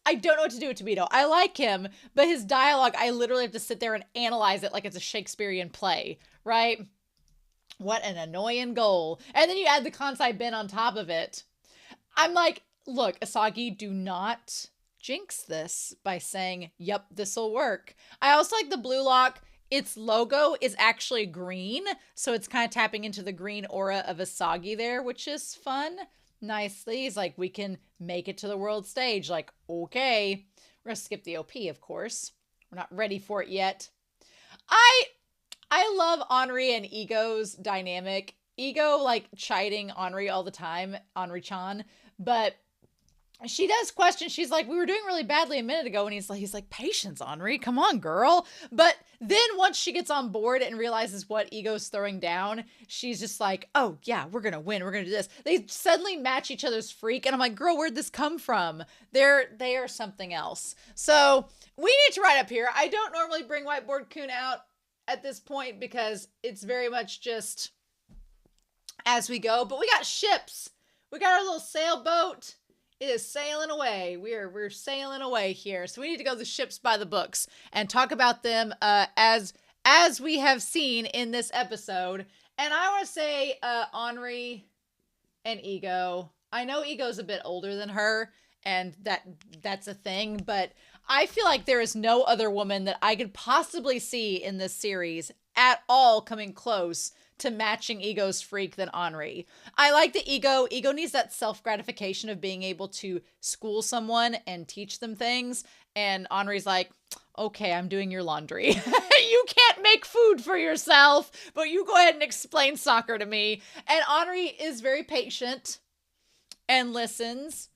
I don't know what to do with Tobito. I like him, but his dialogue, I literally have to sit there and analyze it like it's a Shakespearean play, right? What an annoying goal. And then you add the Kansai Ben on top of it. I'm like, look, Asagi, do not jinx this by saying, yep, this'll work. I also like the Blue Lock. Its logo is actually green, so it's kind of tapping into the green aura of Asagi there, which is fun. Nicely. He's like, we can make it to the world stage. Like, okay. We're going to skip the OP, of course. We're not ready for it yet. I love Henri and Ego's dynamic. Ego, like, chiding Henri all the time, Henri-chan, but she does question. She's like, we were doing really badly a minute ago. And he's like, patience, Henri. Come on, girl. But then once she gets on board and realizes what Ego's throwing down, she's just like, oh, yeah, we're going to win. We're going to do this. They suddenly match each other's freak. And I'm like, girl, where'd this come from? They are something else. So we need to write up here. I don't normally bring Whiteboard Coon out at this point because it's very much just as we go. But we got ships. We got our little sailboat. It is sailing away. We're sailing away here. So we need to go to the ships by the books and talk about them as we have seen in this episode. And I want to say Henri and Ego. I know Ego's a bit older than her, and that's a thing, but I feel like there is no other woman that I could possibly see in this series at all coming close to matching Ego's freak than Henri. I like the Ego needs that self-gratification of being able to school someone and teach them things. And Henri's like, okay, I'm doing your laundry. You can't make food for yourself, but you go ahead and explain soccer to me. And Henri is very patient and listens.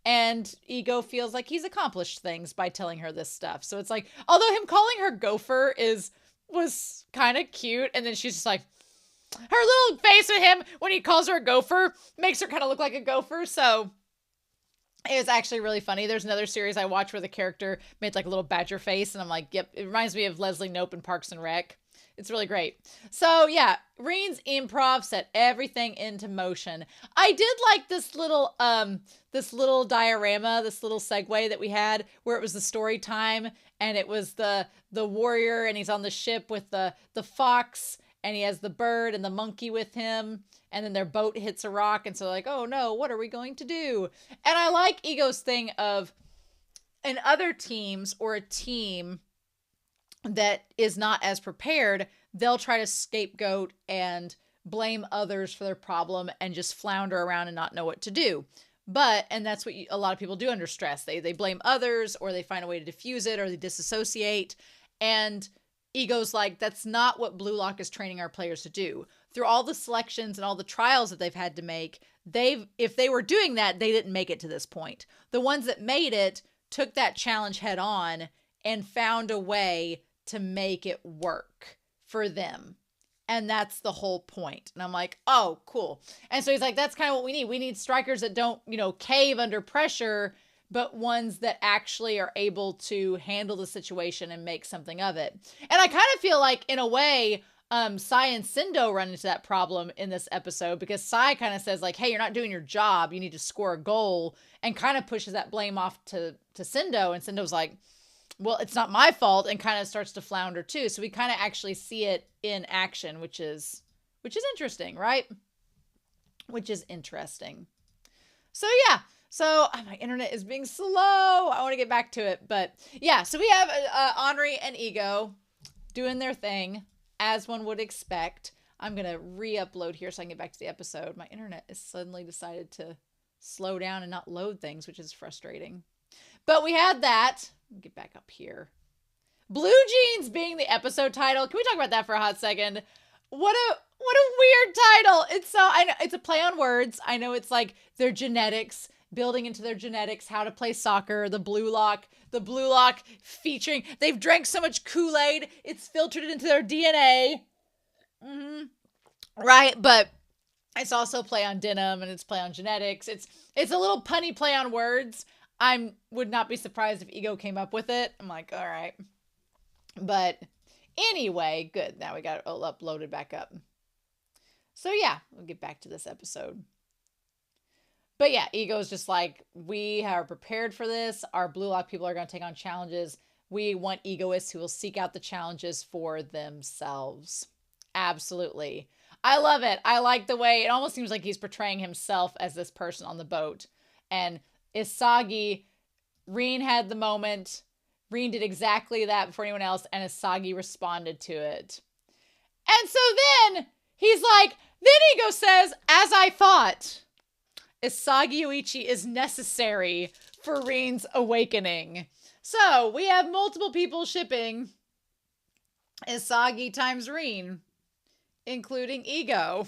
And Ego feels like he's accomplished things by telling her this stuff. So it's like, although him calling her gopher was kind of cute. And then she's just like, her little face with him when he calls her a gopher makes her kind of look like a gopher. So it was actually really funny. There's another series I watched where the character made like a little badger face. And I'm like, yep, it reminds me of Leslie Knope in Parks and Rec. It's really great. So yeah, Reen's improv set everything into motion. I did like this little diorama, this little segue that we had where it was the story time and it was the warrior and he's on the ship with the fox. And he has the bird and the monkey with him. And then their boat hits a rock. And so like, oh no, what are we going to do? And I like Ego's thing of in other teams or a team that is not as prepared, they'll try to scapegoat and blame others for their problem and just flounder around and not know what to do. And that's what a lot of people do under stress. They blame others or they find a way to diffuse it or they disassociate. And Ego's like, that's not what Blue Lock is training our players to do. Through all the selections and all the trials that they've had to make, if they were doing that, they didn't make it to this point. The ones that made it took that challenge head on and found a way to make it work for them. And that's the whole point. And I'm like, oh, cool. And so he's like, that's kind of what we need. We need strikers that don't, cave under pressure, but ones that actually are able to handle the situation and make something of it. And I kind of feel like, in a way, Sai and Sendo run into that problem in this episode because Sai kind of says like, hey, you're not doing your job. You need to score a goal, and kind of pushes that blame off to Sendo. And Sendo's like, well, it's not my fault, and kind of starts to flounder too. So we kind of actually see it in action, which is interesting, right? Which is interesting. So yeah. So my internet is being slow. I want to get back to it. But yeah, so we have Henri and Ego doing their thing, as one would expect. I'm going to re-upload here so I can get back to the episode. My internet has suddenly decided to slow down and not load things, which is frustrating. But we had that. Get back up here. Blue Jeans being the episode title. Can we talk about that for a hot second? What a weird title. I know it's a play on words. I know it's like their genetics, building into their genetics, how to play soccer, the Blue Lock featuring, they've drank so much Kool-Aid, it's filtered into their DNA. Mm-hmm. Right, but it's also play on denim and it's play on genetics. It's a little punny play on words. I would not be surprised if Ego came up with it. I'm like, all right. But anyway, good. Now we got it all uploaded back up. So yeah, we'll get back to this episode. But yeah, Ego's just like, we are prepared for this. Our Blue Lock people are going to take on challenges. We want egoists who will seek out the challenges for themselves. Absolutely. I love it. I like the way it almost seems like he's portraying himself as this person on the boat. And Isagi, Reen had the moment. Reen did exactly that before anyone else, and Isagi responded to it. And so then he's like, then Ego says, as I thought, Isagi Yoichi is necessary for Reen's awakening. So we have multiple people shipping Isagi times Reen, including Ego.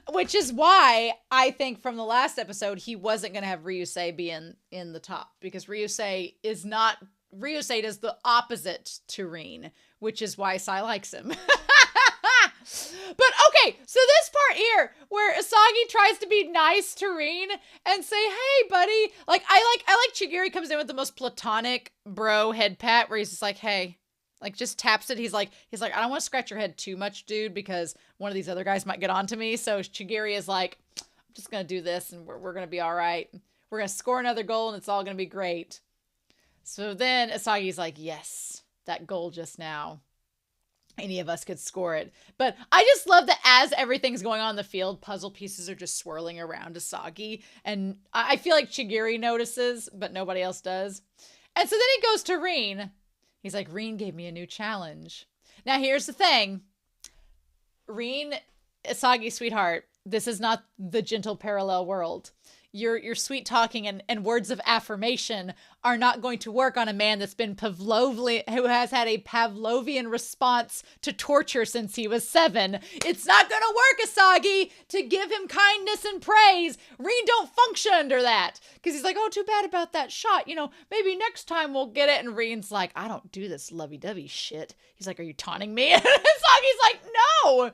Which is why I think from the last episode, he wasn't going to have Ryusei be in the top, because Ryusei does the opposite to Rin, which is why Sai likes him. But okay, so this part here where Asagi tries to be nice to Rin and say, "Hey, buddy," like I like Chigiri comes in with the most platonic bro head pat where he's just like, "Hey," like just taps it. He's like, "I don't want to scratch your head too much, dude, because one of these other guys might get onto me." So Chigiri is like, "I'm just gonna do this, and we're gonna be all right. We're gonna score another goal, and it's all gonna be great." So then Asagi's like, "Yes, that goal just now. Any of us could score it." But I just love that as everything's going on in the field, puzzle pieces are just swirling around Asagi. And I feel like Chigiri notices, but nobody else does. And so then he goes to Rin. He's like, "Rin gave me a new challenge." Now, here's the thing. Rin, Asagi, sweetheart, this is not the gentle parallel world. Your sweet talking and words of affirmation are not going to work on a man that's been who has had a Pavlovian response to torture since he was 7. It's not going to work, Asagi, to give him kindness and praise. Rin don't function under that. Because he's like, "Oh, too bad about that shot. Maybe next time we'll get it." And Rin's like, "I don't do this lovey-dovey shit." He's like, "Are you taunting me?" And Asagi's like, "No."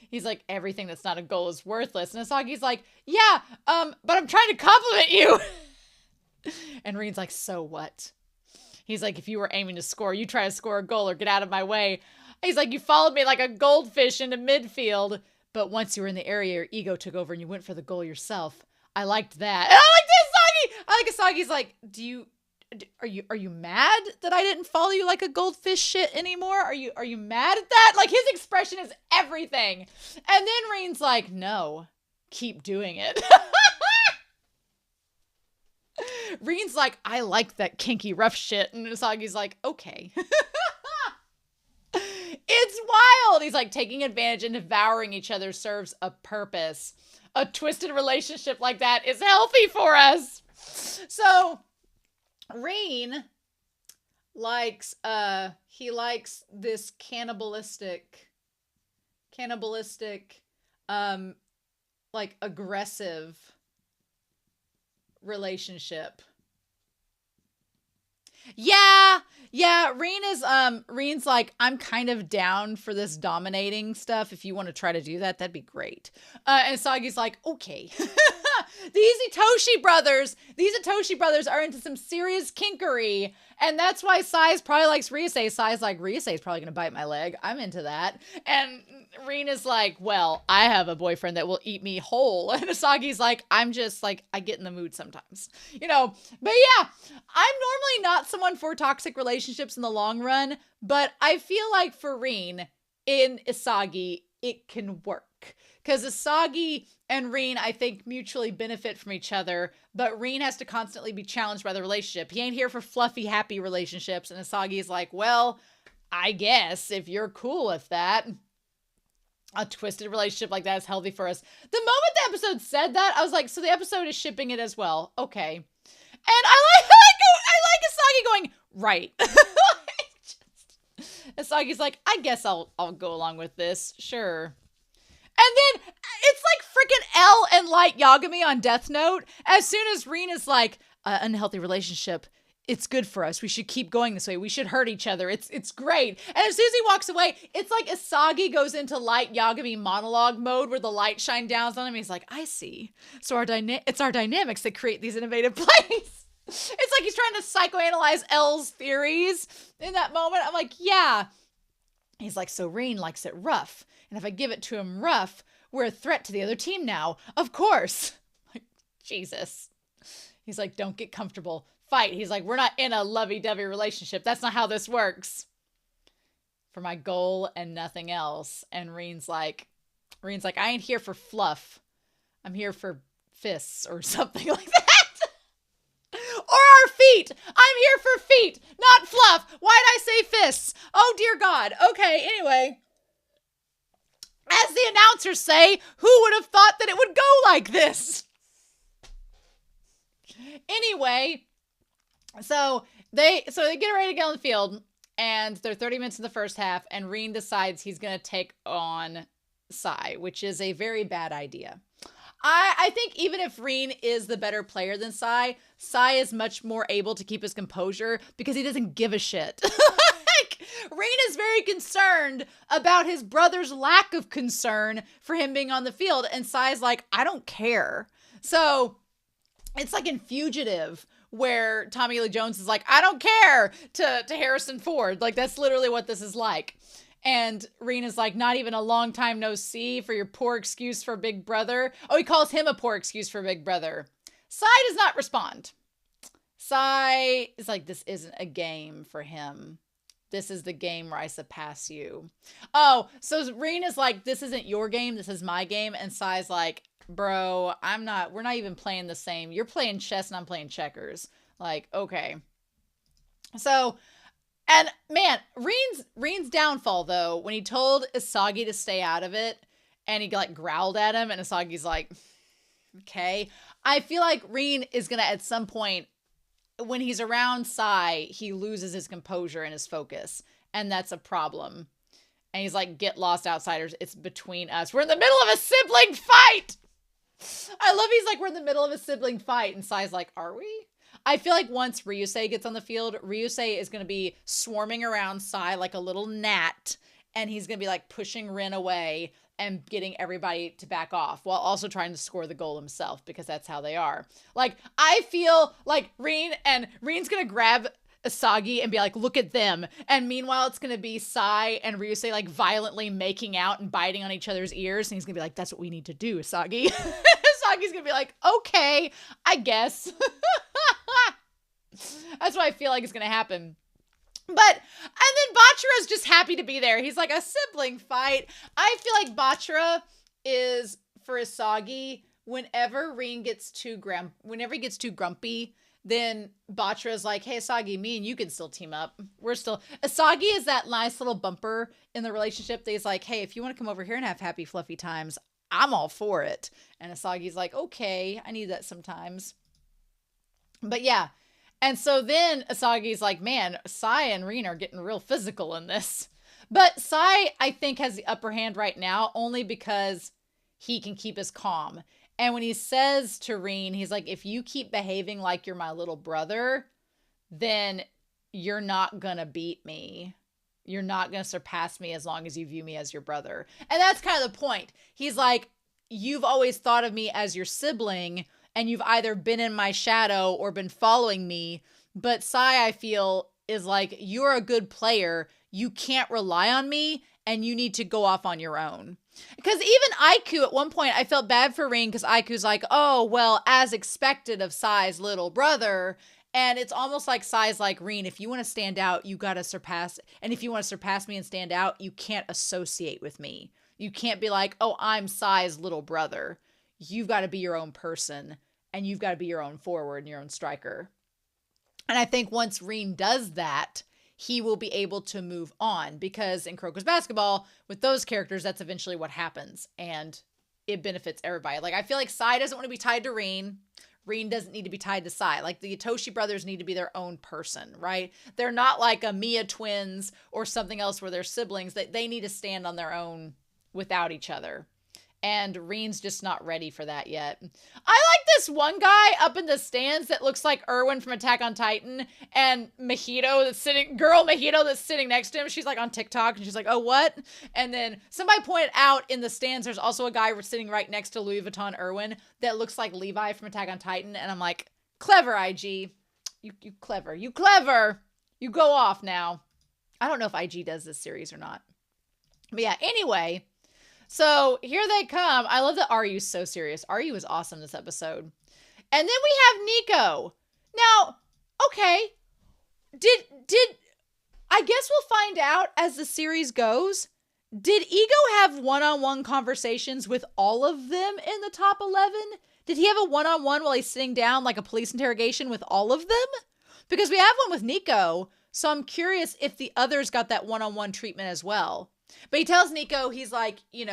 He's like, "Everything that's not a goal is worthless." And Asagi's like, "Yeah, but I'm trying to compliment you." And Rin's like, "So what?" He's like, "If you were aiming to score, you try to score a goal or get out of my way." He's like, "You followed me like a goldfish into midfield, but once you were in the area, your ego took over and you went for the goal yourself. I liked that." And I like Asagi's like, Are you mad that I didn't follow you like a goldfish shit anymore? Are you mad at that? Like, his expression is everything. And then Rin's like, "No, keep doing it." Rin's like, "I like that kinky rough shit." And Usagi's like, "Okay." It's wild. He's like, taking advantage and devouring each other serves a purpose. A twisted relationship like that is healthy for us. So Rin likes this cannibalistic like aggressive relationship. Yeah, Rin's like, "I'm kind of down for this dominating stuff. If you want to try to do that, that'd be great." And Sagi's like, "Okay." These Itoshi brothers are into some serious kinkery. And that's why Sai probably likes Ryusei. Sai's like, "Ryusei's probably going to bite my leg. I'm into that." And Rin is like, "Well, I have a boyfriend that will eat me whole." And Asagi's like, "I'm just like, I get in the mood sometimes." But yeah, I'm normally not someone for toxic relationships in the long run, but I feel like for Rin in Asagi, it can work. Because Asagi and Rin, I think, mutually benefit from each other, but Rin has to constantly be challenged by the relationship. He ain't here for fluffy, happy relationships, and Asagi's like, "Well, I guess if you're cool with that, a twisted relationship like that is healthy for us." The moment the episode said that, I was like, so the episode is shipping it as well. Okay. And I like Asagi going, "Right." Asagi's like, "I guess I'll go along with this. Sure." And then it's like freaking L and Light Yagami on Death Note. As soon as Rin is like, "Unhealthy relationship, it's good for us. We should keep going this way. We should hurt each other. It's great." And as soon as he walks away, it's like Asagi goes into Light Yagami monologue mode where the light shine down on him. He's like, "I see. So it's our dynamics that create these innovative plays." It's like he's trying to psychoanalyze L's theories in that moment. I'm like, yeah. He's like, "So Rin likes it rough. And if I give it to him rough, we're a threat to the other team now. Of course." Like, Jesus. He's like, "Don't get comfortable. Fight." He's like, "We're not in a lovey-dovey relationship. That's not how this works. For my goal and nothing else." And Rin's like, "I ain't here for fluff. I'm here for fists," or something like that. Or our feet. "I'm here for feet, not fluff. Why'd I say fists? Oh, dear God." Okay, anyway. As the announcers say, who would have thought that it would go like this? Anyway, so they get ready to get on the field, and they're 30 minutes in the first half, and Rin decides he's going to take on Sai, which is a very bad idea. I think even if Reen is the better player than Sai, Sai is much more able to keep his composure because he doesn't give a shit. Like, Reen is very concerned about his brother's lack of concern for him being on the field, and Sai's like, I don't care. So it's like in Fugitive, where Tommy Lee Jones is like, I don't care to Harrison Ford. Like, that's literally what this is like. And Rena's like, not even a long time no see for your poor excuse for Big Brother. Oh, he calls him a poor excuse for Big Brother. Sai does not respond. Sai is like, this isn't a game for him. This is the game where I surpass you. Oh, so Rena's like, this isn't your game. This is my game. And Sai's like, bro, we're not even playing the same. You're playing chess and I'm playing checkers. Like, okay. So, and man, Reen's downfall though, when he told Asagi to stay out of it and he like growled at him and Asagi's like, okay. I feel like Reen is going to at some point, when he's around Sai, he loses his composure and his focus. And that's a problem. And he's like, get lost, outsiders. It's between us. We're in the middle of a sibling fight. I love he's like, we're in the middle of a sibling fight. And Sai's like, are we? I feel like once Ryusei gets on the field, Ryusei is going to be swarming around Sai like a little gnat. And he's going to be like pushing Rin away and getting everybody to back off while also trying to score the goal himself because that's how they are. Like, I feel like Reen's going to grab Asagi and be like, look at them. And meanwhile, it's going to be Sai and Ryusei like violently making out and biting on each other's ears. And he's going to be like, that's what we need to do, Asagi. Asagi's going to be like, okay, I guess. That's what I feel like is going to happen. And then Bachira's just happy to be there. He's like, a sibling fight. I feel like Bachira is for Asagi whenever he gets too grumpy, then Bachira's like, hey, Asagi, me and you can still team up. Asagi is that nice little bumper in the relationship that he's like, hey, if you want to come over here and have happy, fluffy times, I'm all for it. And Asagi's like, okay, I need that sometimes. But yeah. And so then Asagi's like, man, Sai and Reen are getting real physical in this. But Sai, I think, has the upper hand right now only because he can keep his calm. And when he says to Reen, he's like, if you keep behaving like you're my little brother, then you're not going to beat me. You're not going to surpass me as long as you view me as your brother. And that's kind of the point. He's like, you've always thought of me as your sibling, and you've either been in my shadow or been following me. But Sai, I feel, is like, you're a good player. You can't rely on me, and you need to go off on your own. Because even Aiku, at one point, I felt bad for Reen because Aiku's like, oh, well, as expected of Sai's little brother. And it's almost like Sai's like, Reen, if you want to stand out, you got to surpass. And if you want to surpass me and stand out, you can't associate with me. You can't be like, oh, I'm Sai's little brother. You've got to be your own person, and you've got to be your own forward and your own striker. And I think once Reen does that, he will be able to move on, because in Kuroko's Basketball, with those characters, that's eventually what happens, and it benefits everybody. Like, I feel like Sai doesn't want to be tied to Reen. Reen doesn't need to be tied to Sai. Like, the Itoshi brothers need to be their own person, right? They're not like a Mia twins or something else where they're siblings. They need to stand on their own without each other. And Reen's just not ready for that yet. I like this one guy up in the stands that looks like Erwin from Attack on Titan, and Mojito that's sitting next to him. She's like on TikTok and she's like, oh, what? And then somebody pointed out in the stands, there's also a guy sitting right next to Louis Vuitton Erwin that looks like Levi from Attack on Titan. And I'm like, clever, IG. You clever. You clever. You go off now. I don't know if IG does this series or not. But yeah, anyway. So here they come. I love that Ryu's so serious. Ryu was awesome this episode. And then we have Nico. Now, okay. Did I guess we'll find out as the series goes. Did Ego have one-on-one conversations with all of them in the top 11? Did he have a one-on-one while he's sitting down, like a police interrogation with all of them? Because we have one with Nico, so I'm curious if the others got that one-on-one treatment as well. But he tells Nico, he's like, he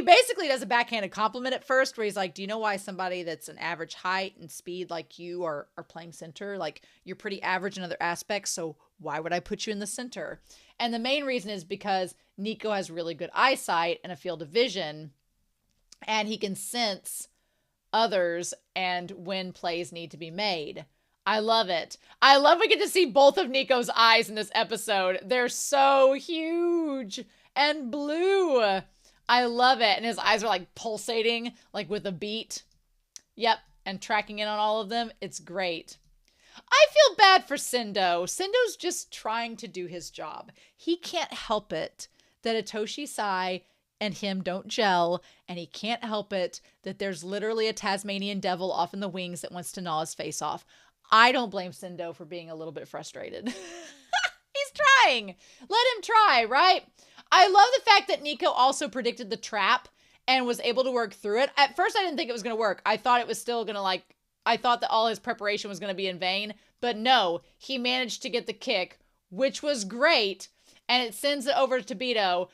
basically does a backhanded compliment at first where he's like, do you know why somebody that's an average height and speed like you are playing center? Like, you're pretty average in other aspects, so why would I put you in the center? And the main reason is because Nico has really good eyesight and a field of vision, and he can sense others and when plays need to be made. I love it. I love we get to see both of Nico's eyes in this episode. They're so huge and blue. I love it. And his eyes are like pulsating, like with a beat. Yep. And tracking in on all of them. It's great. I feel bad for Sendo. Sendo's just trying to do his job. He can't help it that Itoshi Sai and him don't gel, and he can't help it that there's literally a Tasmanian devil off in the wings that wants to gnaw his face off. I don't blame Sendo for being a little bit frustrated. He's trying. Let him try, right? I love the fact that Nico also predicted the trap and was able to work through it. At first, I didn't think it was going to work. I thought it was still going to I thought that all his preparation was going to be in vain. But no, he managed to get the kick, which was great. And it sends it over to Tobito.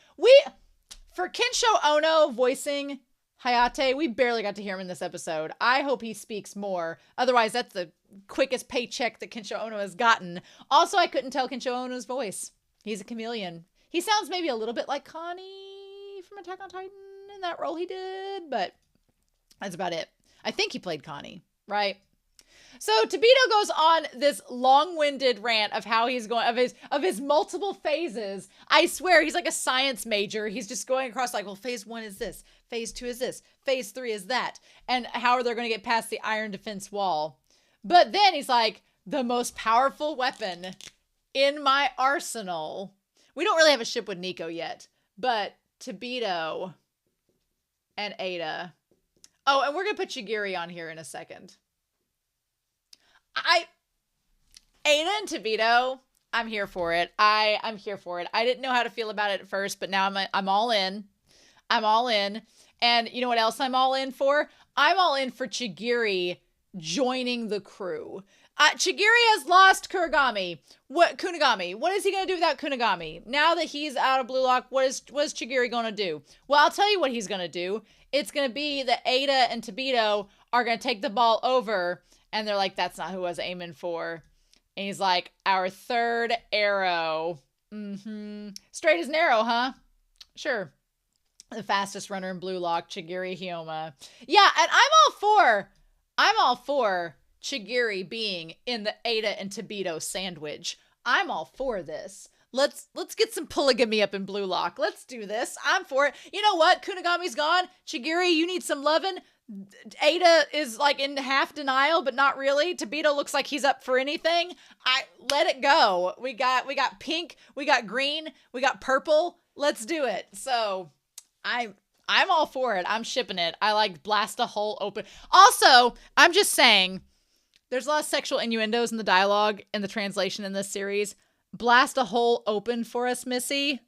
For Kensho Ono voicing Hayate, we barely got to hear him in this episode. I hope he speaks more. Otherwise, that's the quickest paycheck that Kensho Ono has gotten. Also, I couldn't tell Kensho Ono's voice. He's a chameleon. He sounds maybe a little bit like Connie from Attack on Titan in that role he did, but that's about it. I think he played Connie, right? So Tobito goes on this long-winded rant of how he's going, of his multiple phases. I swear, he's like a science major. He's just going across like, well, phase 1 is this, phase 2 is this, phase 3 is that, and how are they going to get past the iron defense wall? But then he's like, the most powerful weapon in my arsenal. We don't really have a ship with Nico yet, but Tobito and Ada. Oh, and we're going to put Chigiri on here in a second. Ada and Tobito, I'm here for it. I'm here for it. I didn't know how to feel about it at first, but now I'm all in. I'm all in. And you know what else I'm all in for? I'm all in for Chigiri joining the crew. Chigiri has lost Kunigami. What is he going to do without Kunigami? Now that he's out of Blue Lock, what is Chigiri going to do? Well, I'll tell you what he's going to do. It's going to be that Ada and Tobito are going to take the ball over, and they're like, that's not who I was aiming for. And he's like, our third arrow. Straight as an arrow, huh? Sure. The fastest runner in Blue Lock, Chigiri Hyoma. Yeah, and I'm all for Chigiri being in the Ada and Tobito sandwich. I'm all for this. Let's get some polygamy up in Blue Lock. Let's do this. I'm for it. You know what? Kunigami's gone. Chigiri, you need some lovin'. Ada is like in half denial, but not really. Tobito looks like he's up for anything. Let it go. We got pink, we got green, we got purple. Let's do it. So I'm all for it. I'm shipping it. I like blast a hole open. Also, I'm just saying, there's a lot of sexual innuendos in the dialogue and the translation in this series. Blast a hole open for us, Missy.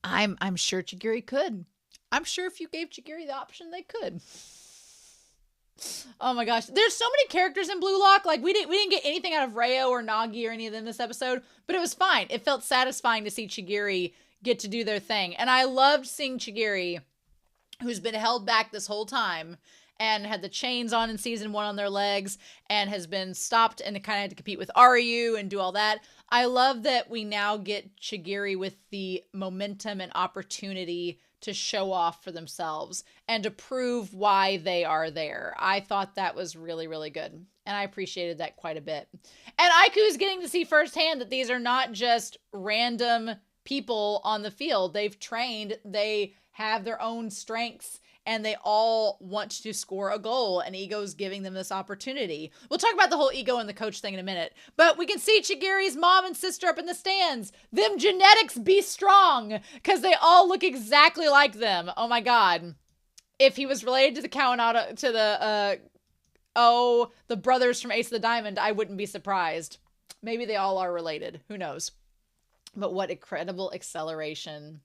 I'm sure Chigiri could. I'm sure if you gave Chigiri the option, they could. Oh my gosh. There's so many characters in Blue Lock. Like we didn't get anything out of Reo or Nagi or any of them this episode, but it was fine. It felt satisfying to see Chigiri get to do their thing. And I loved seeing Chigiri, who's been held back this whole time and had the chains on in season 1 on their legs and has been stopped and kind of had to compete with Ryu and do all that. I love that we now get Chigiri with the momentum and opportunity to show off for themselves and to prove why they are there. I thought that was really, really good. And I appreciated that quite a bit. And Aiku's getting to see firsthand that these are not just random people on the field. They've trained, they have their own strengths, and they all want to score a goal, and Ego's giving them this opportunity. We'll talk about the whole Ego and the coach thing in a minute, but we can see Chigiri's mom and sister up in the stands. Them genetics be strong, because they all look exactly like them. Oh my God. If he was related to the Kawanata, to the brothers from Ace of the Diamond, I wouldn't be surprised. Maybe they all are related. Who knows? But what incredible acceleration.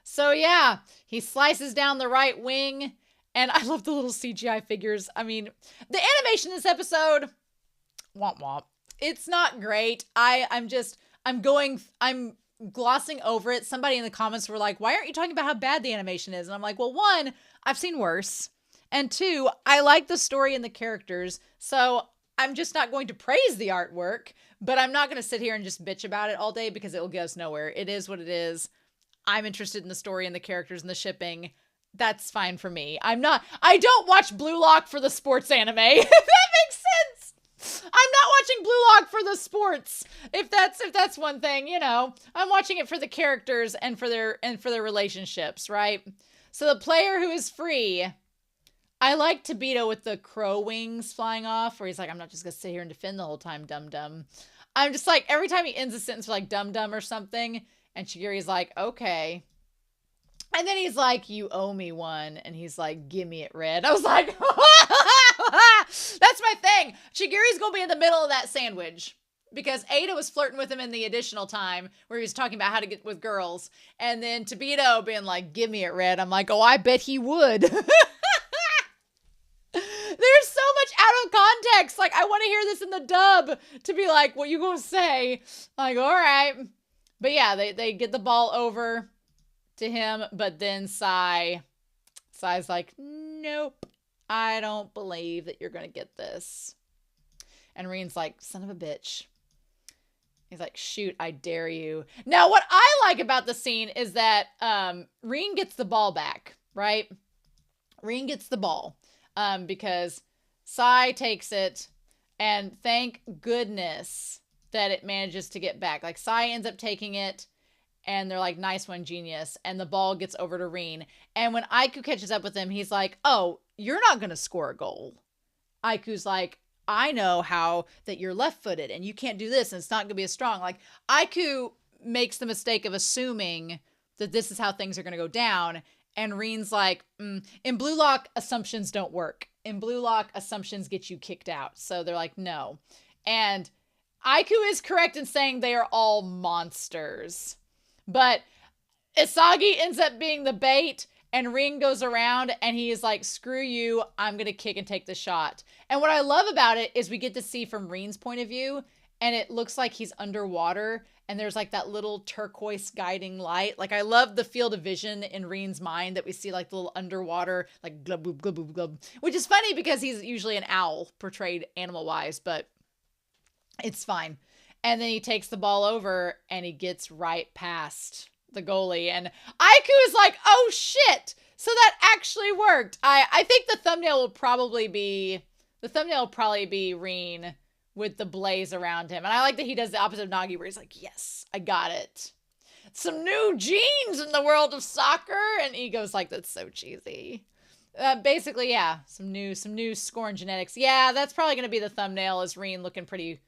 So yeah, he slices down the right wing, and I love the little CGI figures. I mean, the animation in this episode, womp womp. It's not great. I'm glossing over it. Somebody in the comments were like, why aren't you talking about how bad the animation is? And I'm like, well, 1, I've seen worse. And 2, I like the story and the characters. So I'm just not going to praise the artwork, but I'm not going to sit here and just bitch about it all day because it will get us nowhere. It is what it is. I'm interested in the story and the characters and the shipping. That's fine for me. I don't watch Blue Lock for the sports anime. If that makes sense. I'm not watching Blue Lock for the sports. If that's one thing, you know, I'm watching it for the characters and for their relationships, right? So the player who is free, I like Tobito with the crow wings flying off, where he's like, I'm not just gonna sit here and defend the whole time, dum-dum. I'm just like, every time he ends a sentence with like dum-dum or something, and Chigiri's like, okay. And then he's like, you owe me one. And he's like, give me it, Red. I was like, that's my thing. Chigiri's gonna be in the middle of that sandwich. Because Ada was flirting with him in the additional time where he was talking about how to get with girls. And then Tobito being like, give me it, Red. I'm like, oh, I bet he would. There's so much out of context. Like, I want to hear this in the dub to be like, what you gonna say? Like, all right. But yeah, they get the ball over to him. But then Sai's like, nope, I don't believe that you're going to get this. And Reen's like, son of a bitch. He's like, shoot, I dare you. Now, what I like about the scene is that Reen gets the ball back, right? Reen gets the ball because Sai takes it, and thank goodness that it manages to get back. Like, Sai ends up taking it, and they're like, nice one, genius. And the ball gets over to Reen. And when Aiku catches up with him, he's like, oh, you're not going to score a goal. Aiku's like, I know how that you're left-footed and you can't do this and it's not going to be as strong. Like, Aiku makes the mistake of assuming that this is how things are going to go down. And Reen's like, in Blue Lock, assumptions don't work. In Blue Lock, assumptions get you kicked out. So they're like, no. And Aiku is correct in saying they are all monsters. But Isagi ends up being the bait, and Reen goes around and he is like, screw you, I'm going to kick and take the shot. And what I love about it is we get to see from Reen's point of view, and it looks like he's underwater, and there's like that little turquoise guiding light. Like, I love the field of vision in Reen's mind that we see like the little underwater, like glub, glub, glub, glub, glub, which is funny because he's usually an owl portrayed animal-wise, but it's fine. And then he takes the ball over and he gets right past the goalie. And Aiku is like, oh shit. So that actually worked. I think the thumbnail will probably be Reen with the blaze around him. And I like that he does the opposite of Nagi, where he's like, yes, I got it. Some new genes in the world of soccer. And Ego's like, that's so cheesy. Basically, yeah, some new scorn genetics. Yeah, that's probably going to be the thumbnail, is Reen looking pretty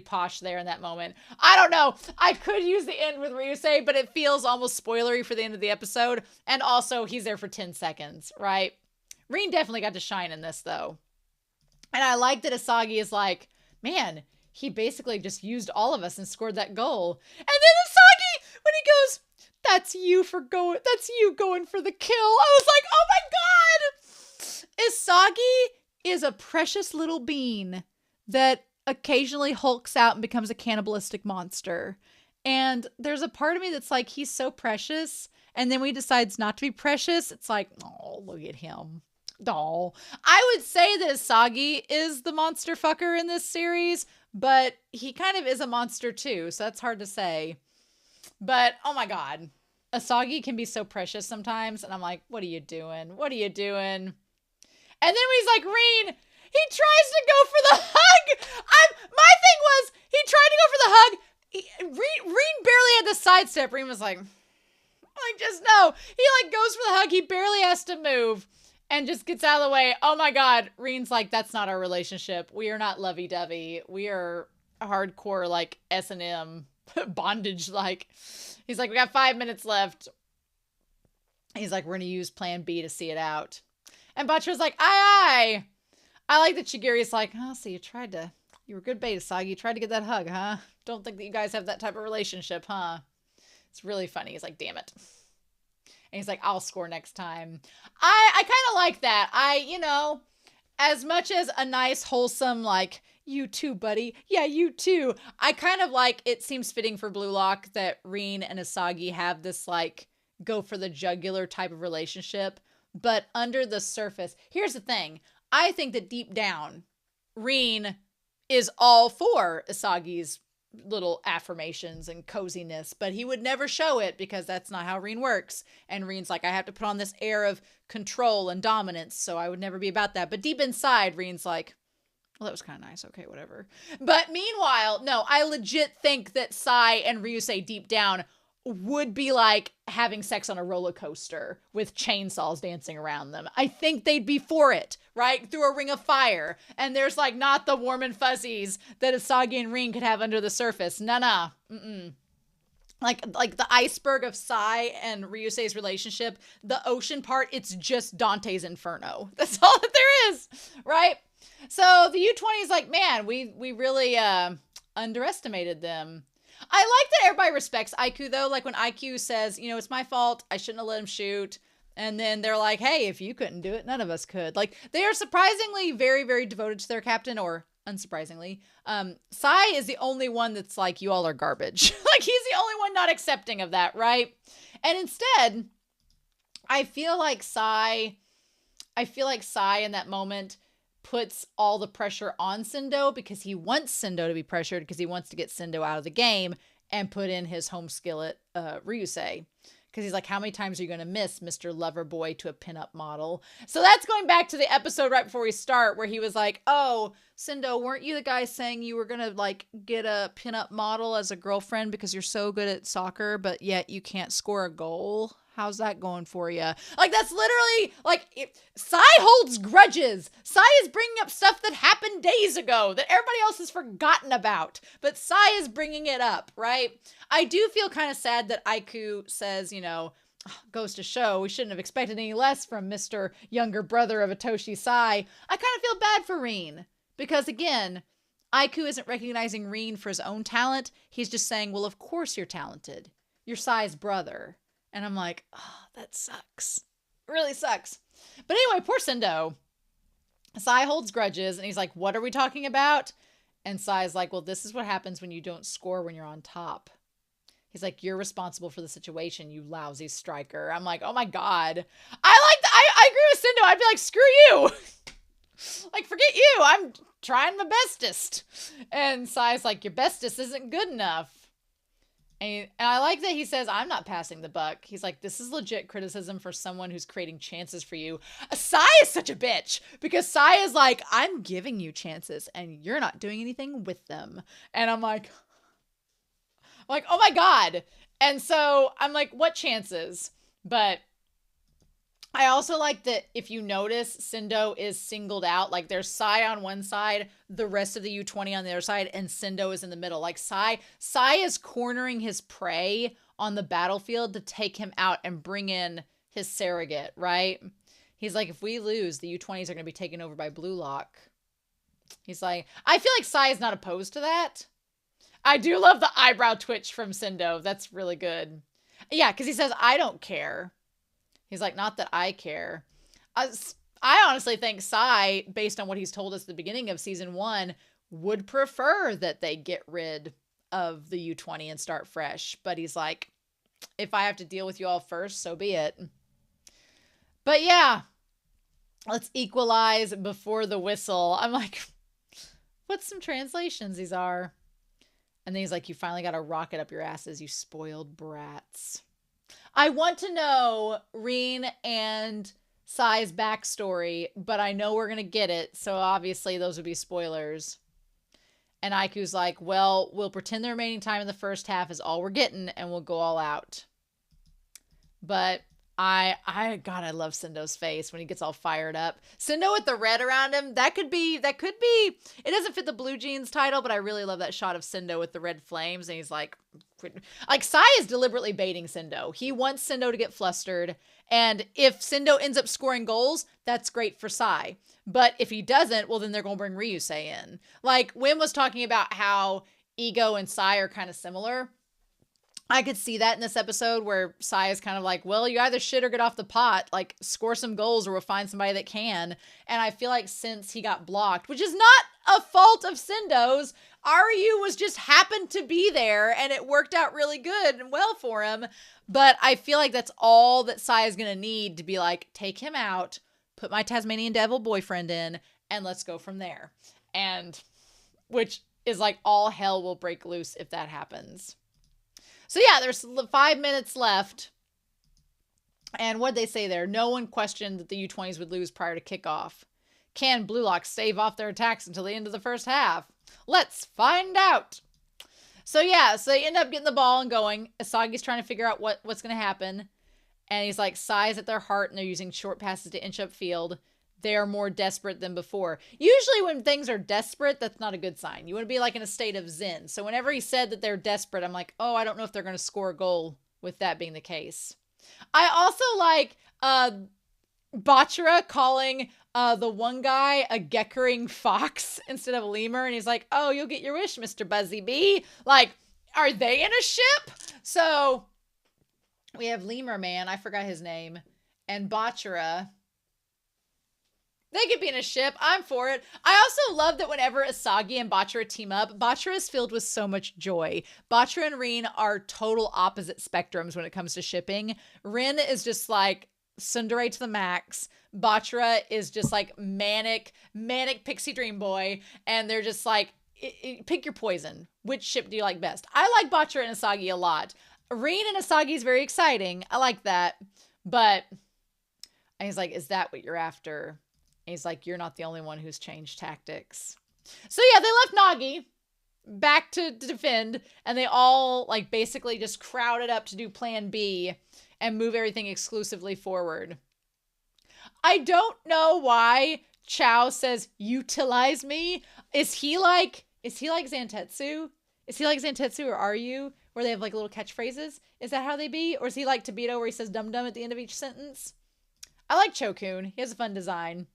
posh there in that moment. I don't know. I could use the end with Ryusei, but it feels almost spoilery for the end of the episode. And also, he's there for 10 seconds, right? Reen definitely got to shine in this, though. And I like that Isagi is like, man, he basically just used all of us and scored that goal. And then Isagi, when he goes, that's you going for the kill. I was like, oh my God! Isagi is a precious little bean that occasionally hulks out and becomes a cannibalistic monster. And there's a part of me that's like, he's so precious. And then when he decides not to be precious, it's like, oh, look at him. Oh, I would say that Isagi is the monster fucker in this series, but he kind of is a monster too. So that's hard to say. But oh my God, Isagi can be so precious sometimes. And I'm like, what are you doing? What are you doing? And then when he's like, Reen, he tries to go for the hug. My thing was, he tried to go for the hug. Reen barely had the sidestep. Reen was like, just no. He like goes for the hug. He barely has to move and just gets out of the way. Oh my God. Reen's like, that's not our relationship. We are not lovey-dovey. We are hardcore like S&M bondage. Like, he's like, we got 5 minutes left. He's like, we're going to use plan B to see it out. And Bachira's like, aye. I like that Chigiri's like, oh, so you were good bait, Isagi. You tried to get that hug, huh? Don't think that you guys have that type of relationship, huh? It's really funny. He's like, damn it. And he's like, I'll score next time. I kind of like that. As much as a nice, wholesome, like, you too, buddy. Yeah, you too. I kind of like, it seems fitting for Blue Lock that Reen and Isagi have this, like, go for the jugular type of relationship. But under the surface, here's the thing. I think that deep down, Rin is all for Isagi's little affirmations and coziness, but he would never show it because that's not how Rin works. And Rin's like, I have to put on this air of control and dominance, so I would never be about that. But deep inside, Rin's like, well, that was kind of nice. Okay, whatever. But meanwhile, no, I legit think that Sai and Ryusei deep down would be like having sex on a roller coaster with chainsaws dancing around them. I think they'd be for it, right? Through a ring of fire. And there's like not the warm and fuzzies that Isagi and Rin could have under the surface. Nah. Mm-mm. Like the iceberg of Sai and Ryusei's relationship, the ocean part, it's just Dante's Inferno. That's all that there is, right? So the U20 is like, man, we really underestimated them. I like that everybody respects Aiku, though. Like when Aiku says, you know, it's my fault, I shouldn't have let him shoot. And then they're like, hey, if you couldn't do it, none of us could. Like, they are surprisingly very, very devoted to their captain, or unsurprisingly. Sai is the only one that's like, you all are garbage. Like, he's the only one not accepting of that, right? And instead, I feel like Sai in that moment puts all the pressure on Sendo because he wants Sendo to be pressured because he wants to get Sendo out of the game and put in his home skillet, Ryusei. Because he's like, how many times are you going to miss Mr. Loverboy to a pinup model? So that's going back to the episode right before we start where he was like, oh, Sendo, weren't you the guy saying you were going to like get a pinup model as a girlfriend because you're so good at soccer, but yet you can't score a goal? How's that going for you? Like, that's literally, like, Sai holds grudges. Sai is bringing up stuff that happened days ago that everybody else has forgotten about. But Sai is bringing it up, right? I do feel kind of sad that Aiku says, you know, goes to show we shouldn't have expected any less from Mr. Younger Brother of Itoshi Sai. I kind of feel bad for Rin. Because, again, Aiku isn't recognizing Rin for his own talent. He's just saying, well, of course you're talented. You're Sai's brother. And I'm like, oh, that sucks. It really sucks. But anyway, poor Sendo. Sai holds grudges, and he's like, what are we talking about? And Sai's like, well, this is what happens when you don't score when you're on top. He's like, you're responsible for the situation, you lousy striker. I'm like, oh my God. I agree with Sendo. I'd be like, screw you. Like, forget you. I'm trying my bestest. And Sai's like, your bestest isn't good enough. And I like that he says, I'm not passing the buck. He's like, this is legit criticism for someone who's creating chances for you. Sai is such a bitch because Sai is like, I'm giving you chances and you're not doing anything with them. And I'm like, oh my God. And so I'm like, what chances? But I also like that if you notice, Sendo is singled out. Like there's Sai on one side, the rest of the U20 on the other side, and Sendo is in the middle. Like Sai is cornering his prey on the battlefield to take him out and bring in his surrogate, right? He's like, if we lose, the U20s are going to be taken over by Blue Lock. He's like, I feel like Sai is not opposed to that. I do love the eyebrow twitch from Sendo. That's really good. Yeah, because he says, I don't care. He's like, not that I care. I honestly think Sai, based on what he's told us at the beginning of season 1, would prefer that they get rid of the U20 and start fresh. But he's like, if I have to deal with you all first, so be it. But yeah, let's equalize before the whistle. I'm like, what's some translations these are? And then he's like, you finally got a rocket up your asses, you spoiled brats. I want to know Rin and Sai's backstory, but I know we're going to get it, so obviously those would be spoilers. And Aiku's like, well, we'll pretend the remaining time in the first half is all we're getting, and we'll go all out. But God, I love Sendo's face when he gets all fired up. Sendo with the red around him, that could be, it doesn't fit the Blue Jeans title, but I really love that shot of Sendo with the red flames, and he's like Sai is deliberately baiting Sendo. He wants Sendo to get flustered, and if Sendo ends up scoring goals, that's great for Sai. But if he doesn't, well, then they're going to bring Ryusei in. Like, Wim was talking about how Ego and Sai are kind of similar. I could see that in this episode where Sai is kind of like, well, you either shit or get off the pot, like score some goals or we'll find somebody that can. And I feel like since he got blocked, which is not a fault of Sendo's, Aryu was just happened to be there and it worked out really good and well for him. But I feel like that's all that Sai is going to need to be like, take him out, put my Tasmanian Devil boyfriend in, and let's go from there. and which is like all hell will break loose if that happens. So yeah, there's 5 minutes left. And what did they say there? No one questioned that the U20s would lose prior to kickoff. Can Blue Lock stave off their attacks until the end of the first half? Let's find out. So yeah, so they end up getting the ball and going. Asagi's trying to figure out what's going to happen. And he's like, size at their heart, and they're using short passes to inch up field. They are more desperate than before. Usually when things are desperate, that's not a good sign. You want to be like in a state of zen. So whenever he said that they're desperate, I'm like, oh, I don't know if they're going to score a goal with that being the case. I also like Bachara calling the one guy a geckering fox instead of a lemur. And he's like, oh, you'll get your wish, Mr. Buzzy Bee. Like, are they in a ship? So we have Lemur Man, I forgot his name, and Bachara. They could be in a ship. I'm for it. I also love that whenever Asagi and Bachara team up, Bachara is filled with so much joy. Bachara and Rin are total opposite spectrums when it comes to shipping. Rin is just like tsundere to the max. Bachara is just like manic pixie dream boy. And they're just like, pick your poison. Which ship do you like best? I like Bachara and Asagi a lot. Rin and Asagi is very exciting. I like that. But he's like, is that what you're after? And he's like, you're not the only one who's changed tactics. So yeah, they left Nagi back to defend, and they all like basically just crowded up to do plan B and move everything exclusively forward. I don't know why Chow says utilize me. Is he like Zantetsu? Is he like Zantetsu, or are you? Where they have like little catchphrases? Is that how they be? Or is he like Tobito where he says dum dum at the end of each sentence? I like Chokun. He has a fun design.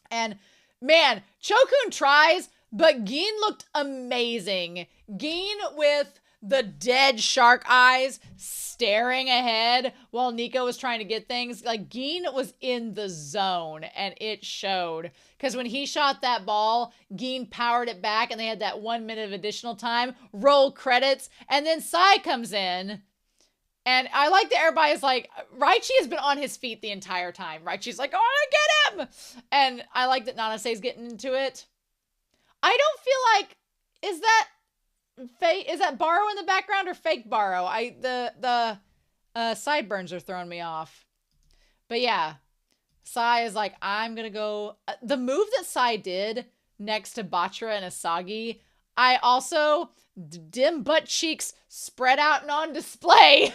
And man, Chokun tries, but Gin looked amazing. Gin with the dead shark eyes staring ahead while Nico was trying to get things. Like, Gin was in the zone, and it showed. Because when he shot that ball, Gin powered it back, and they had that 1 minute of additional time. Roll credits, and then Sai comes in. And I like that everybody's like, Raichi has been on his feet the entire time. Raichi's like, oh, get him! And I like that Nanase's getting into it. I don't feel like, is that Baro in the background or fake Baro? The sideburns are throwing me off. But yeah, Sai is like, I'm gonna go. The move that Sai did next to Bachara and Asagi, I also, dim butt cheeks spread out and on display.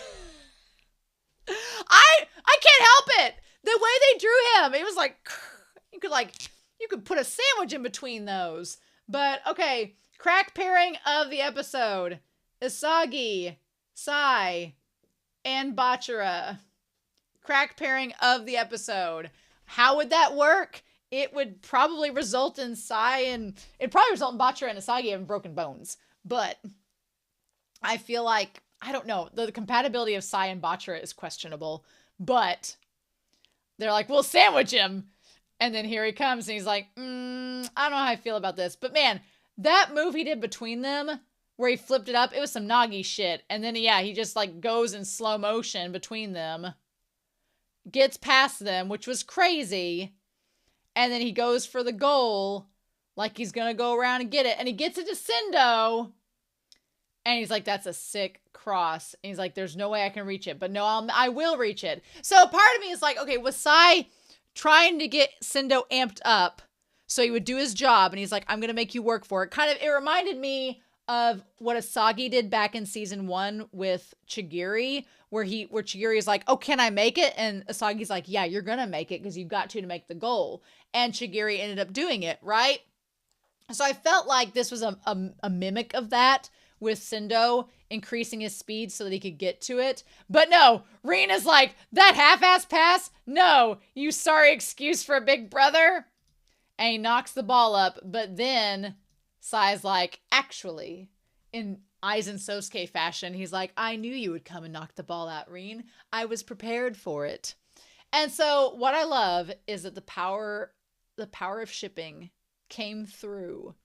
I can't help it. The way they drew him, it was like, you could put a sandwich in between those. But okay, crack pairing of the episode. Asagi, Sai, and Bachara. Crack pairing of the episode. How would that work? It would probably result in Sai and it'd probably result in Bachara and Asagi having broken bones. But I feel like, I don't know, the compatibility of Sai and Bachara is questionable. But they're like, we'll sandwich him. And then here he comes and he's like, I don't know how I feel about this. But man, that move he did between them where he flipped it up, it was some Nagi shit. And then, yeah, he just like goes in slow motion between them. Gets past them, which was crazy. And then he goes for the goal like he's going to go around and get it. And he gets it to Sendo. And he's like, that's a sick cross. And he's like, there's no way I can reach it. But no, I will reach it. So part of me is like, okay, was Sai trying to get Sendo amped up so he would do his job? And he's like, I'm going to make you work for it. It reminded me of what Asagi did back in season 1 with Chigiri, where Chigiri is like, oh, can I make it? And Asagi's like, yeah, you're going to make it because you've got to make the goal. And Chigiri ended up doing it, right? So I felt like this was a mimic of that, with Sendo increasing his speed so that he could get to it. But no, Rina's like, that half-ass pass? No, you sorry excuse for a big brother? And he knocks the ball up, but then Sai's like, actually, in Aizen Sosuke fashion, he's like, I knew you would come and knock the ball out, Rin. I was prepared for it. And so what I love is that the power of shipping came through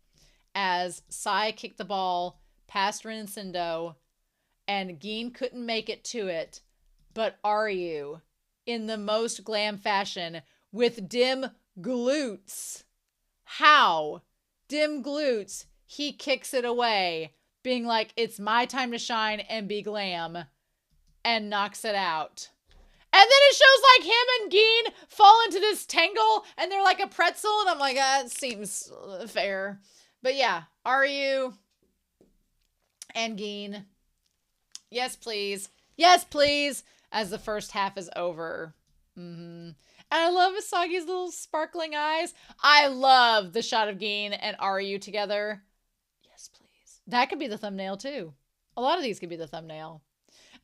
as Sai kicked the ball past Rin and Sendo, and Gin couldn't make it to it, but Aryu, in the most glam fashion, with dim glutes. How dim glutes, he kicks it away, being like, it's my time to shine and be glam, and knocks it out. And then it shows like him and Geen fall into this tangle and they're like a pretzel. And I'm like, that seems fair. But yeah, Ryu and Geen. Yes, please. Yes, please. As the first half is over. And I love Asagi's little sparkling eyes. I love the shot of Geen and Ryu together. Yes, please. That could be the thumbnail too. A lot of these could be the thumbnail.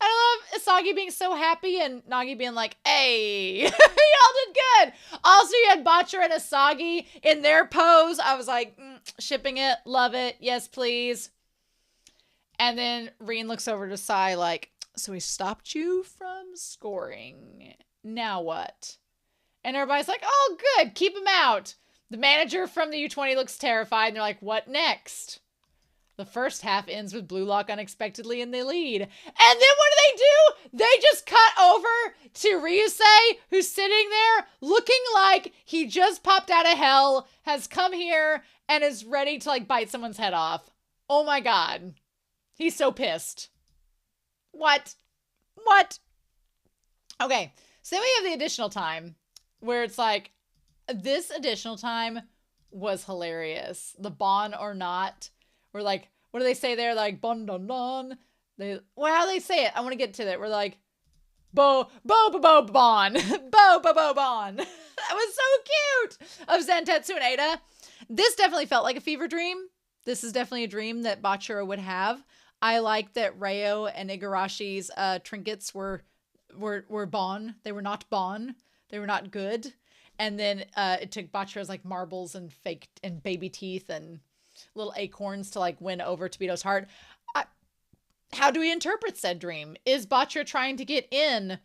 I love Asagi being so happy and Nagi being like, hey, y'all did good. Also, you had Bachira and Asagi in their pose. I was like, shipping it. Love it. Yes, please. And then Reen looks over to Sai like, so he stopped you from scoring. Now what? And everybody's like, oh, good. Keep him out. The manager from the U20 looks terrified. And they're like, what next? The first half ends with Blue Lock unexpectedly in the lead. And then what do? They just cut over to Ryusei, who's sitting there looking like he just popped out of hell, has come here, and is ready to like bite someone's head off. Oh my god. He's so pissed. What? Okay, so then we have the additional time, where it's like, this additional time was hilarious. The bon or not. We're like, what do they say there? Like, bon don don. How do they say it? I want to get to that. We're like, bo bon. Bo bon. That was so cute. Of Zentetsu and Ada. This definitely felt like a fever dream. This is definitely a dream that Bachira would have. I like that Reo and Igarashi's trinkets were bon. They were not bon. They were not good. And then it took Bachira's like marbles and fake and baby teeth and little acorns to like win over Tobito's heart. How do we interpret said dream? Is Bachira trying to get in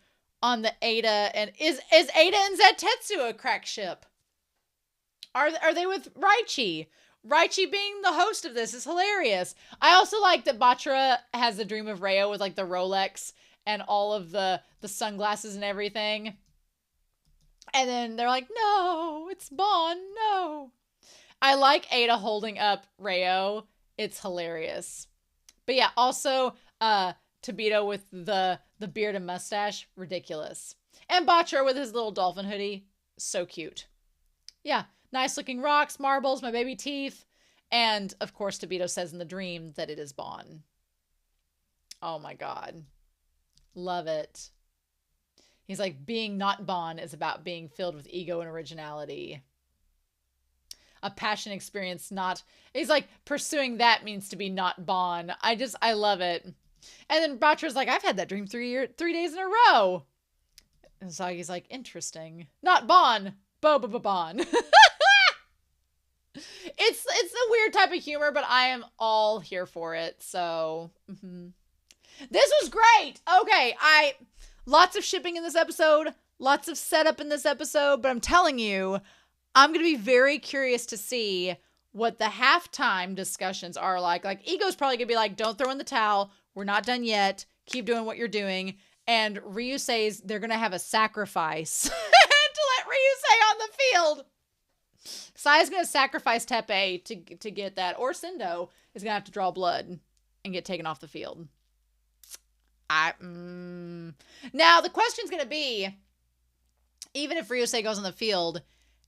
on the Ada, and is Ada and Zentetsu a crack ship? Are they with Raichi? Raichi being the host of this is hilarious. I also like that Bachira has the dream of Reo with like the Rolex and all of the sunglasses and everything. And then they're like, no, it's Bon, no. I like Ada holding up Reo. It's hilarious. But yeah, also Tobito with the beard and mustache, ridiculous. And Bachira with his little dolphin hoodie, so cute. Yeah, nice looking rocks, marbles, my baby teeth. And of course, Tobito says in the dream that it is Bon. Oh my god. Love it. He's like, being not Bon is about being filled with ego and originality. A passion experience, not... He's like, pursuing that means to be not Bon. I love it. And then Bachira's like, I've had that dream 3 days in a row. And Sagi's like, interesting. Not Bon. Bon. It's a weird type of humor, but I am all here for it. So, This was great. Okay, lots of shipping in this episode, lots of setup in this episode, but I'm telling you, I'm going to be very curious to see what the halftime discussions are like. Like, Ego's probably going to be like, don't throw in the towel. We're not done yet. Keep doing what you're doing. And Ryu says they're going to have a sacrifice to let Ryu stay on the field. Sai's going to sacrifice Teppei to get that. Or Sendo is going to have to draw blood and get taken off the field. Now, the question's going to be, even if Ryusei goes on the field,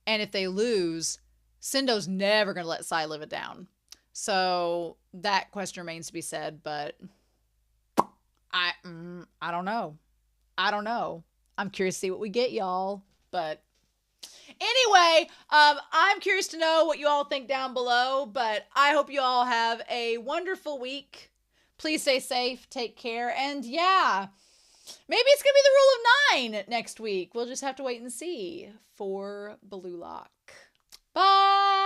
and if they lose, Sendo's never going to let Sai live it down. So, that question remains to be said, but I don't know. I'm curious to see what we get, y'all. But anyway, I'm curious to know what you all think down below, but I hope you all have a wonderful week. Please stay safe, take care, and yeah, maybe it's going to be the rule of 9 next week. We'll just have to wait and see for Blue Lock. Bye!